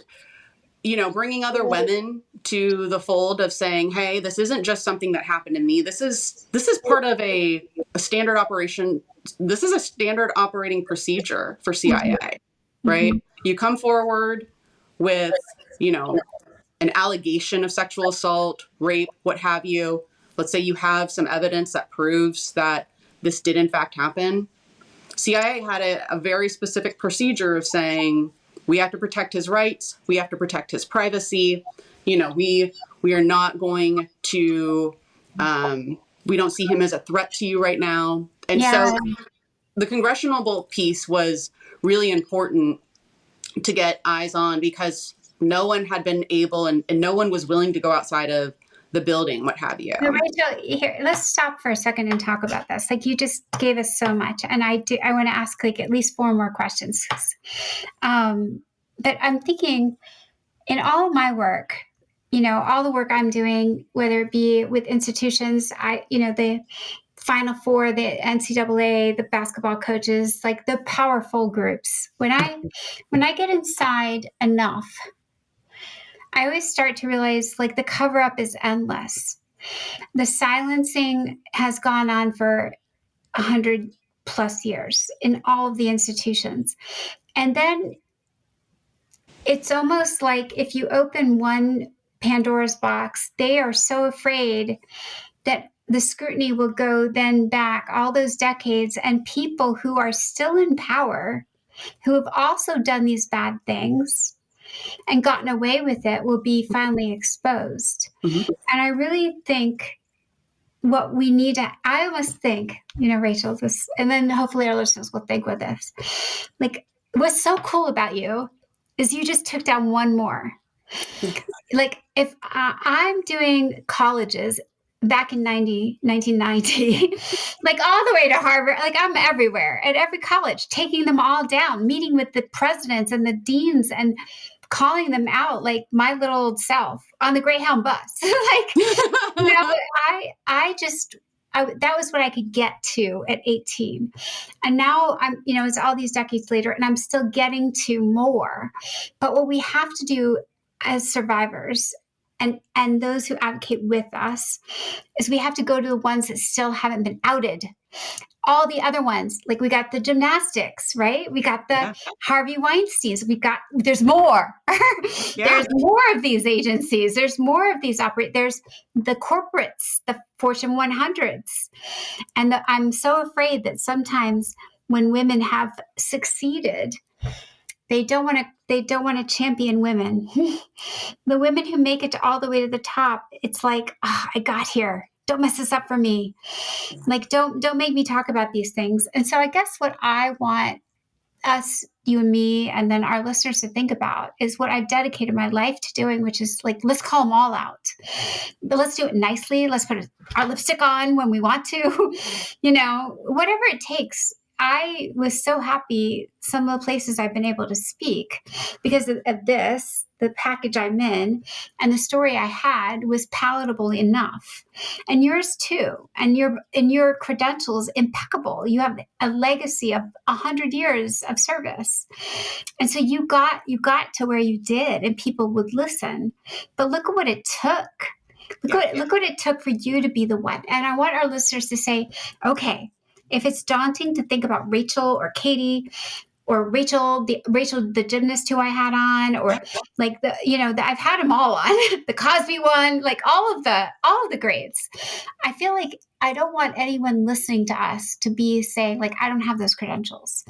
bringing other women to the fold of saying, hey, this isn't just something that happened to me. This is part of a standard operation. This is a standard operating procedure for CIA, right? You come forward with, an allegation of sexual assault, rape, what have you. Let's say you have some evidence that proves that this did in fact happen. CIA had a very specific procedure of saying, we have to protect his rights. We have to protect his privacy. We are not going to, we don't see him as a threat to you right now. And so the congressional piece was really important to get eyes on, because no one had been able and no one was willing to go outside of the building, what have you. No, Rachel, here, let's stop for a second and talk about this. Like, you just gave us so much. And I want to ask at least 4 more questions. But I'm thinking, in all of my work, all the work I'm doing, whether it be with institutions, the Final Four, the NCAA, the basketball coaches, like the powerful groups. When I get inside enough, I always start to realize, like, the cover up is endless. The silencing has gone on for 100 plus years in all of the institutions. And then it's almost like if you open one Pandora's box, they are so afraid that the scrutiny will go then back all those decades, and people who are still in power, who have also done these bad things and gotten away with it, will be finally exposed. Mm-hmm. And I really think what we need to, I almost think, Rachel, this, and then hopefully our listeners will think with this, like, what's so cool about you is you just took down one more. Like, if I'm doing colleges back in 1990, like all the way to Harvard, like I'm everywhere at every college, taking them all down, meeting with the presidents and the deans and calling them out, like my little old self on the Greyhound bus. That was what I could get to at 18. And now I'm, it's all these decades later and I'm still getting to more. But what we have to do as survivors and those who advocate with us is we have to go to the ones that still haven't been outed. All the other ones, like we got the gymnastics, right? We got the Harvey Weinsteins. There's more. There's more of these agencies. There's more of these there's the corporates, the Fortune 100s. And I'm so afraid that sometimes when women have succeeded, they don't want to champion women. The women who make it all the way to the top, it's like, I got here. Don't mess this up for me. Like, don't make me talk about these things. And so I guess what I want us, you and me, and then our listeners to think about is what I've dedicated my life to doing, which is like, let's call them all out. But let's do it nicely. Let's put our lipstick on when we want to, whatever it takes. I was so happy some of the places I've been able to speak because of this, the package I'm in, and the story I had was palatable enough. And yours too. And your credentials impeccable. You have a legacy of 100 years of service. And so you got to where you did, and people would listen. But look at what it took. Look what it took for you to be the one. And I want our listeners to say, okay, if it's daunting to think about Rachel or Katie or Rachel, the gymnast who I had on, or like I've had them all on the Cosby one, like all of the greats. I feel like I don't want anyone listening to us to be saying like, I don't have those credentials,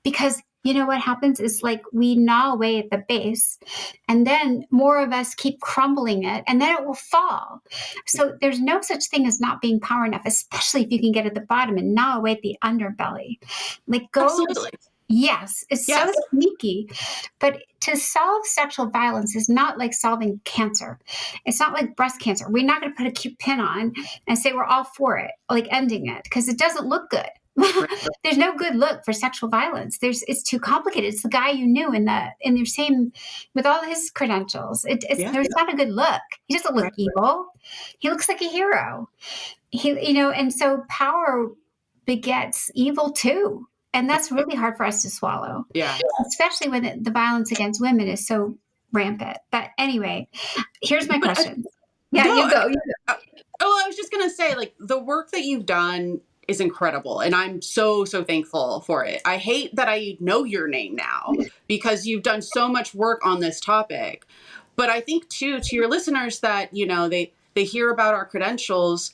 because you know what happens is like we gnaw away at the base, and then more of us keep crumbling it, and then it will fall. So there's no such thing as not being power enough, especially if you can get at the bottom and gnaw away at the underbelly. Like go. Absolutely. Yes, it's so sneaky. But to solve sexual violence is not like solving cancer. It's not like breast cancer. We're not going to put a cute pin on and say we're all for it, like ending it, because it doesn't look good. There's no good look for sexual violence. It's too complicated. It's the guy you knew in your same, with all his credentials. There's not a good look. He doesn't look evil. He looks like a hero. And so power begets evil too. And that's really hard for us to swallow. Yeah. Especially when the violence against women is so rampant. But anyway, here's my question. You go. I was just going to say, like, the work that you've done is incredible. And I'm so, so thankful for it. I hate that I know your name now because you've done so much work on this topic. But I think, too, to your listeners that, they hear about our credentials,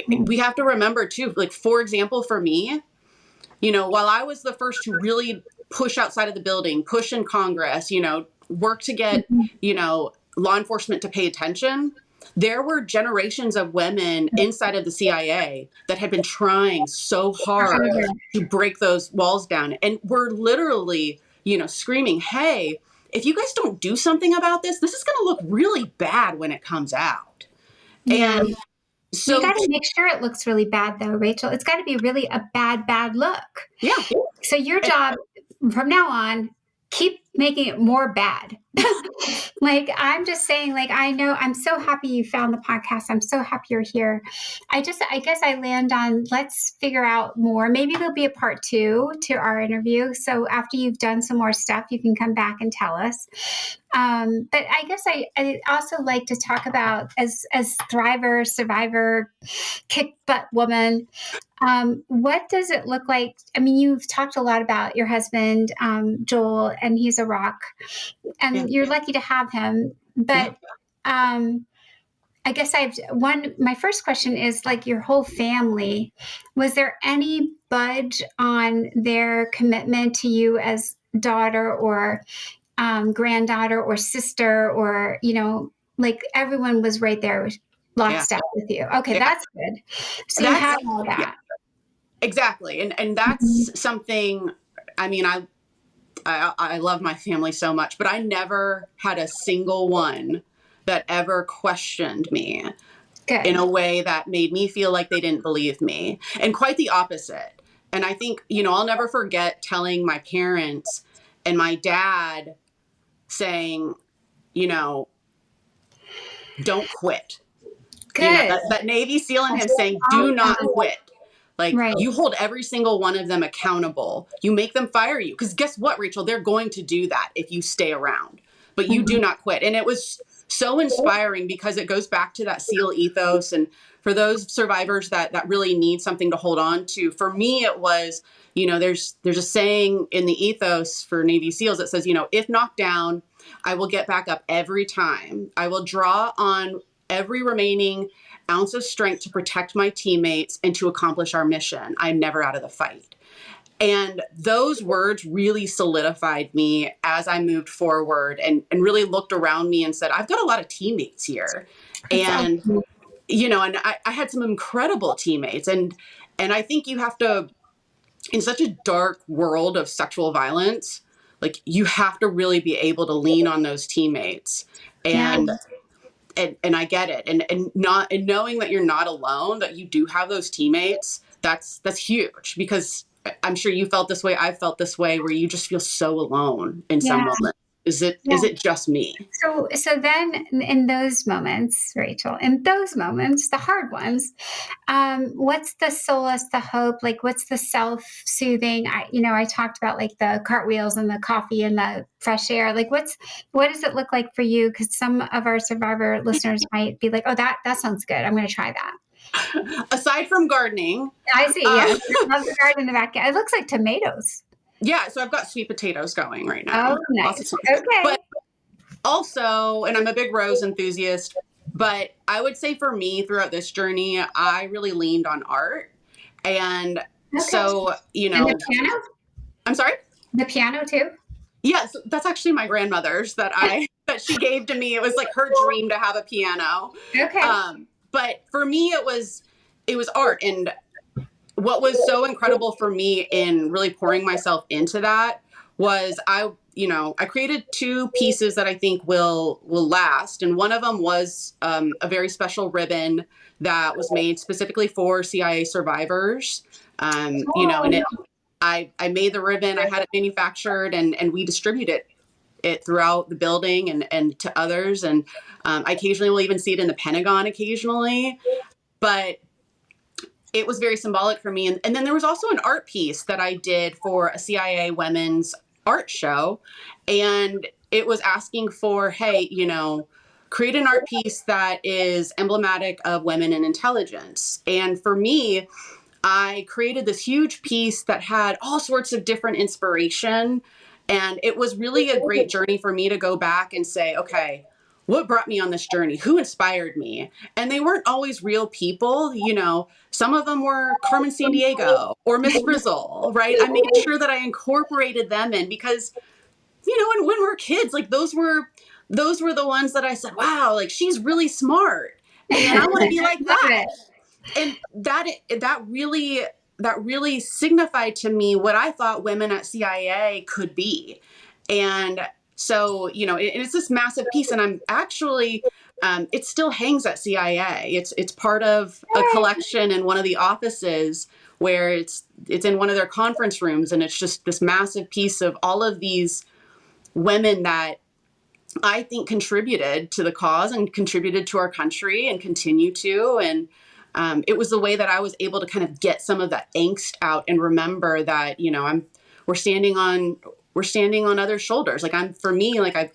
we have to remember, too, like, for example, for me, while I was the first to really push outside of the building, push in Congress, work to get, law enforcement to pay attention, there were generations of women inside of the CIA that had been trying so hard to break those walls down. And we're literally, screaming, hey, if you guys don't do something about this, this is going to look really bad when it comes out. Yeah. And so you got to make sure it looks really bad, though, Rachel. It's got to be really a bad look. Yeah. So your job from now on, keep making it more bad. Like, I'm just saying, like, I know I'm so happy you found the podcast. I'm so happy you're here. I guess I land on, let's figure out more. Maybe there'll be a part 2 to our interview. So after you've done some more stuff, you can come back and tell us. But I guess I also like to talk about as thriver, survivor, kick butt woman, what does it look like? I mean, you've talked a lot about your husband, Joel, and he's a rock, and you're lucky to have him. But I guess my first question is, like, your whole family, was there any budge on their commitment to you as daughter or granddaughter or sister, or, like everyone was right there lockstep with you? Okay, that's good. So you have all that. Yeah. Exactly. And that's something, I mean, I love my family so much, but I never had a single one that ever questioned me in a way that made me feel like they didn't believe me, and quite the opposite. And I think, I'll never forget telling my parents and my dad saying, don't quit. That Navy SEAL in him saying, do not quit. Like, you hold every single one of them accountable. You make them fire you. Because guess what, Rachel? They're going to do that if you stay around. But you do not quit. And it was so inspiring because it goes back to that SEAL ethos. And for those survivors that really need something to hold on to, for me, it was, there's a saying in the ethos for Navy SEALs that says, if knocked down, I will get back up every time. I will draw on every remaining ounce of strength to protect my teammates and to accomplish our mission. I'm never out of the fight. And those words really solidified me as I moved forward and really looked around me and said, I've got a lot of teammates here. And, and I had some incredible teammates. And I think you have to, in such a dark world of sexual violence, like, you have to really be able to lean on those teammates. And I get it. And knowing that you're not alone, that you do have those teammates, that's huge, because I'm sure you felt this way. I felt this way, where you just feel so alone in some Yeah. moments. Is it just me? So then in those moments, Rachel, the hard ones, what's the solace, the hope? Like, what's the self-soothing? I talked about like the cartwheels and the coffee and the fresh air. Like, what does it look like for you? Because some of our survivor listeners might be like, oh, that sounds good. I'm going to try that. Aside from gardening, I see. Yeah, I love the garden in the back. It looks like tomatoes. yeah. So I've got sweet potatoes going right Oh, now. nice. Okay. But also, and I'm a big rose enthusiast, but I would say for me throughout this journey, I really leaned on art. And so, And the piano? I'm sorry? The piano too? Yes, that's actually my grandmother's that she gave to me. It was like her dream to have a piano. Okay. But for me, it was art. And what was so incredible for me in really pouring myself into that was I created two pieces that I think will last. And one of them was a very special ribbon that was made specifically for CIA survivors. And I made the ribbon, I had it manufactured, and we distributed it throughout the building and to others. And I occasionally will even see it in the Pentagon occasionally. But it was very symbolic for me. And then there was also an art piece that I did for a CIA women's art show. And it was asking for, hey, create an art piece that is emblematic of women in intelligence. And for me, I created this huge piece that had all sorts of different inspiration. And it was really a great journey for me to go back and say, okay, what brought me on this journey? Who inspired me? And they weren't always real people. Some of them were Carmen Sandiego or Miss Frizzle, right? I made sure that I incorporated them in because, when we were kids, like those were the ones that I said, wow, like she's really smart and I want to be like that. And that really signified to me what I thought women at CIA could be. And so, it's this massive piece, and I'm actually, it still hangs at CIA. It's part of a collection in one of the offices where it's in one of their conference rooms, and it's just this massive piece of all of these women that I think contributed to the cause and contributed to our country and continue to. And it was the way that I was able to kind of get some of that angst out and remember that, we're standing on other shoulders. Like I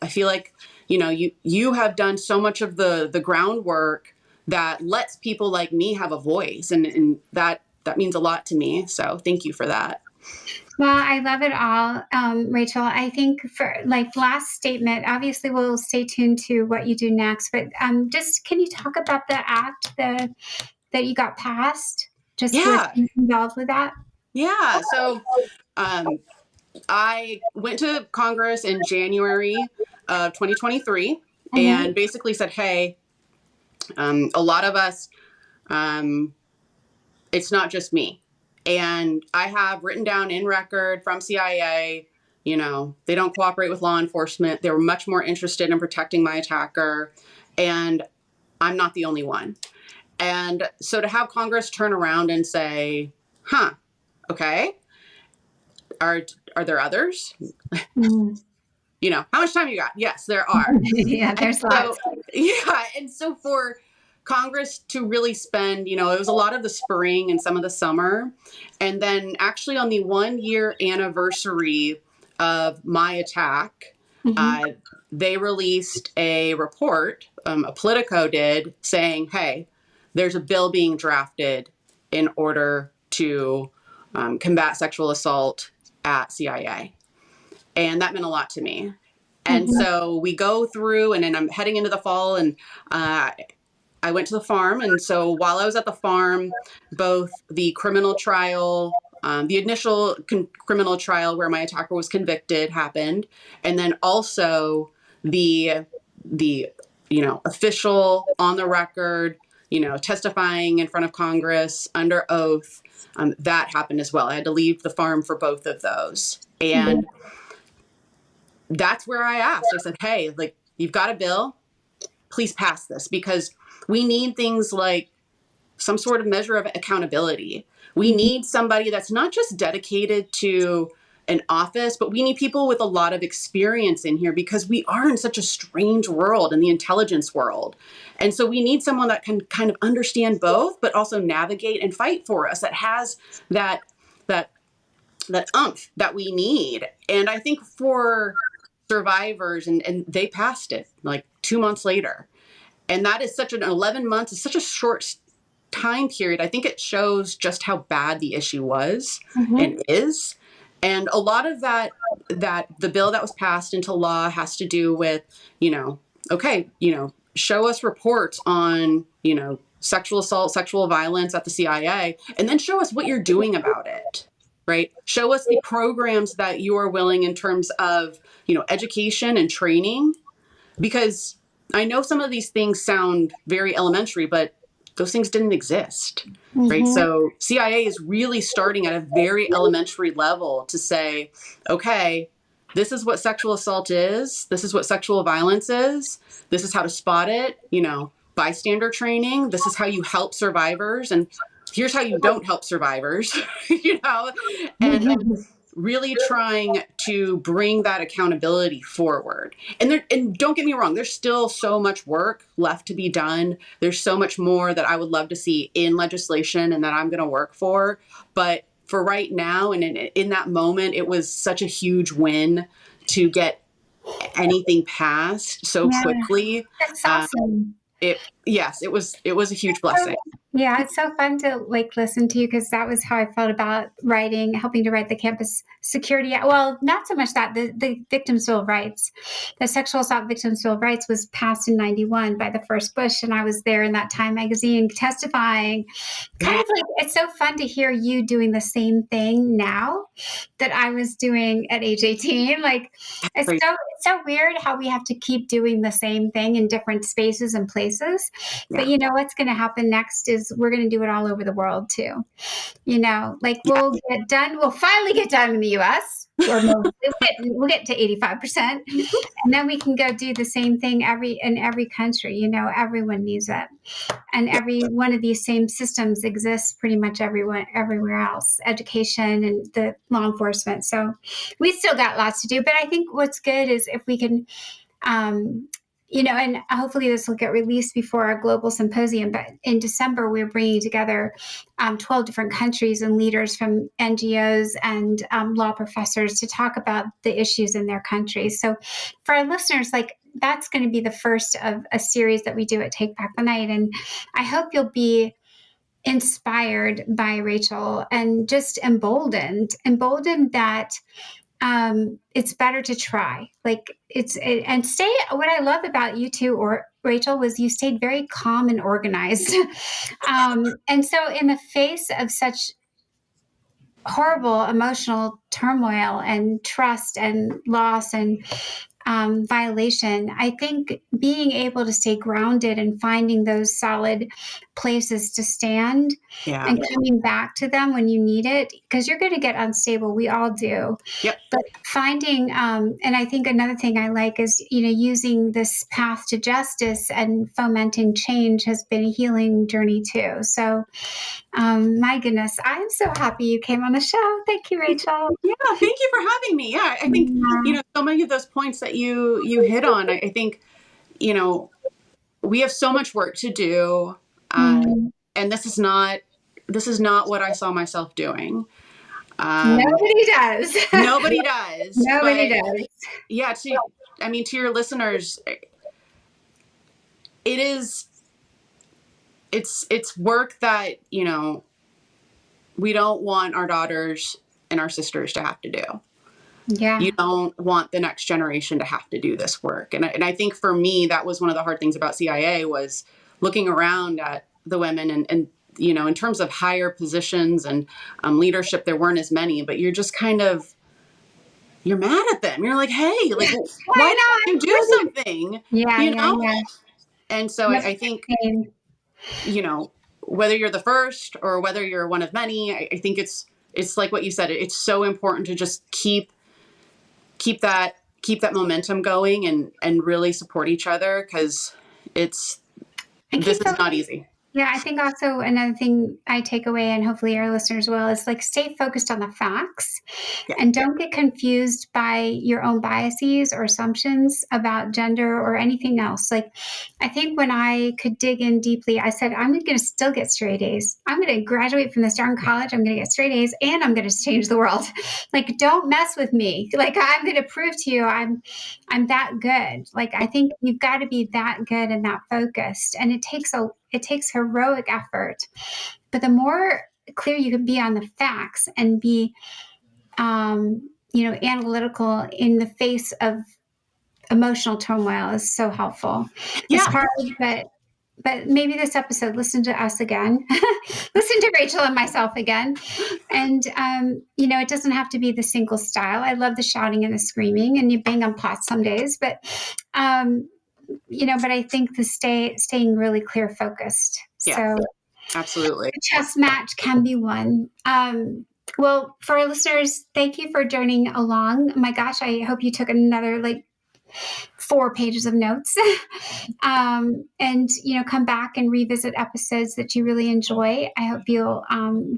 feel like, you have done so much of the groundwork that lets people like me have a voice. And that means a lot to me. So thank you for that. Well, I love it all, Rachel. I think for last statement, obviously we'll stay tuned to what you do next, but just can you talk about the act that you got passed? Just involved with that? Yeah. So I went to Congress in January of 2023 and basically said, hey, a lot of us, it's not just me. And I have written down in record from CIA, they don't cooperate with law enforcement. They were much more interested in protecting my attacker. And I'm not the only one. And so to have Congress turn around and say, okay, are there others? How much time you got? Yes, there are. Yeah, there's lots. Yeah. And so for Congress to really spend, it was a lot of the spring and some of the summer. And then actually on the 1-year anniversary of my attack, they released a report, a Politico did, saying, hey, there's a bill being drafted in order to combat sexual assault at CIA. And that meant a lot to me. And so we go through, and then I'm heading into the fall, and I went to the farm. And so while I was at the farm, both the criminal trial, the initial criminal trial where my attacker was convicted happened. And then also the official on the record, testifying in front of Congress under oath, that happened as well. I had to leave the farm for both of those. And that's where I asked. I said, hey, you've got a bill, please pass this, because we need things like some sort of measure of accountability. We need somebody that's not just dedicated to an office, but we need people with a lot of experience in here, because we are in such a strange world, in the intelligence world. And so we need someone that can kind of understand both, but also navigate and fight for us, that has that oomph that we need. And I think for survivors, and they passed it like 2 months later. And that is such an 11 months, it's such a short time period. I think it shows just how bad the issue was and is. And a lot of that the bill that was passed into law has to do with, okay, show us reports on, sexual assault, sexual violence at the CIA, and then show us what you're doing about it. Right? Show us the programs that you are willing in terms of, education and training, because I know some of these things sound very elementary, but those things didn't exist, right? So CIA is really starting at a very elementary level to say, okay, this is what sexual assault is. This is what sexual violence is. This is how to spot it, bystander training. This is how you help survivors. And here's how you don't help survivors, and really trying to bring that accountability forward. And don't get me wrong, there's still so much work left to be done. There's so much more that I would love to see in legislation and that I'm going to work for. But for right now, and in that moment, it was such a huge win to get anything passed so quickly. That's awesome. It was a huge blessing. Yeah, it's so fun to listen to you, because that was how I felt about helping to write the Campus Security Act. Well, not so much that the Victims' Bill of Rights, the Sexual Assault Victims' Bill of Rights was passed in '91 by the first Bush, and I was there in that Time magazine testifying. Kind of it's so fun to hear you doing the same thing now that I was doing at age 18. It's so weird how we have to keep doing the same thing in different spaces and places. Yeah. But what's going to happen next is we're going to do it all over the world too. We'll get done. We'll finally get done in the U.S. Or we'll get to 85%, and then we can go do the same thing in every country. Everyone needs it, and every one of these same systems exists pretty much everywhere else. Education and the law enforcement. So we still got lots to do, but I think what's good is if we can. And hopefully this will get released before our global symposium. But in December, we're bringing together 12 different countries and leaders from NGOs and law professors to talk about the issues in their countries. So for our listeners, that's going to be the first of a series that we do at Take Back the Night. And I hope you'll be inspired by Rachel and just emboldened that it's better to try. And stay. What I love about you two, or Rachel, was you stayed very calm and organized. And so in the face of such horrible emotional turmoil and trust and loss and violation, I think being able to stay grounded and finding those solid places to stand and coming back to them when you need it, because you're going to get unstable. We all do. Yep. But finding, and I think another thing I like is, using this path to justice and fomenting change has been a healing journey too. So, my goodness, I'm so happy you came on the show. Thank you, Rachel. Yeah, thank you for having me. Yeah, I think, so many of those points that you hit on, I think, we have so much work to do. And this is not what I saw myself doing. Nobody does. Nobody does. Nobody does. Yeah. To your listeners, it's work that, we don't want our daughters and our sisters to have to do. Yeah. You don't want the next generation to have to do this work. And I think for me, that was one of the hard things about CIA, was looking around at the women and in terms of higher positions and leadership, there weren't as many, but you're just you're mad at them. You're like, hey, why don't you do something? Yeah. And so I think, whether you're the first or whether you're one of many, I think it's like what you said. It's so important to just keep that momentum going and really support each other, because this is not easy. Yeah, I think also another thing I take away, and hopefully our listeners will, is like stay focused on the facts Yeah. and don't get confused by your own biases or assumptions about gender or anything else. Like, I think when I could dig in deeply, I said, I'm going to still get straight A's. I'm going to graduate from this darn college. I'm going to get straight A's and I'm going to change the world. Like, don't mess with me. Like, I'm going to prove to you I'm that good. Like, I think you've got to be that good and that focused. And it takes heroic effort. But the more clear you can be on the facts and be, analytical in the face of emotional turmoil is so helpful. Yeah. It's hard, but maybe this episode, listen to us again, listen to Rachel and myself again. And, it doesn't have to be the single style. I love the shouting and the screaming, and you bang on pots some days, but I think staying really clear focused. Yeah. So Absolutely. a chess match can be won. Well, for our listeners, thank you for journeying along. My gosh, I hope you took another 4 pages of notes. And come back and revisit episodes that you really enjoy. I hope you'll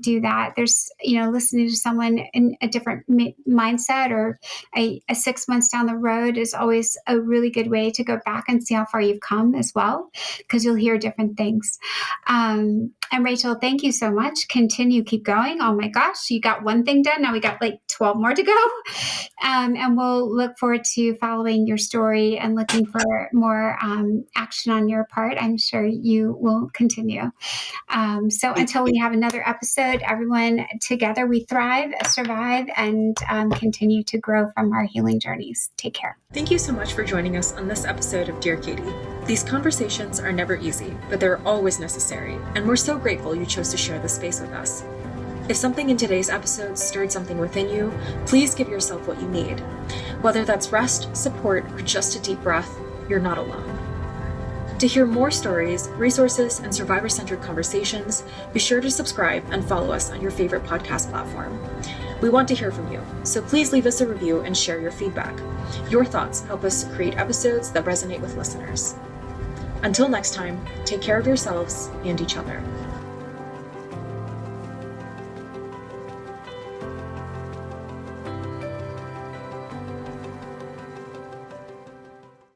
do that. There's listening to someone in a different mindset or a 6 months down the road is always a really good way to go back and see how far you've come as well, because you'll hear different things. And Rachel, thank you so much. Keep going. Oh my gosh, you got one thing done. Now we got 12 more to go. And we'll look forward to following your story and looking for more action on your part. I'm sure you will continue. So until we have another episode, everyone, together we thrive, survive, and continue to grow from our healing journeys. Take care. Thank you so much for joining us on this episode of Dear Katie. These conversations are never easy, but they're always necessary, and we're so grateful you chose to share this space with us. If something in today's episode stirred something within you, please give yourself what you need. Whether that's rest, support, or just a deep breath, you're not alone. To hear more stories, resources, and survivor-centered conversations, be sure to subscribe and follow us on your favorite podcast platform. We want to hear from you, so please leave us a review and share your feedback. Your thoughts help us create episodes that resonate with listeners. Until next time, take care of yourselves and each other.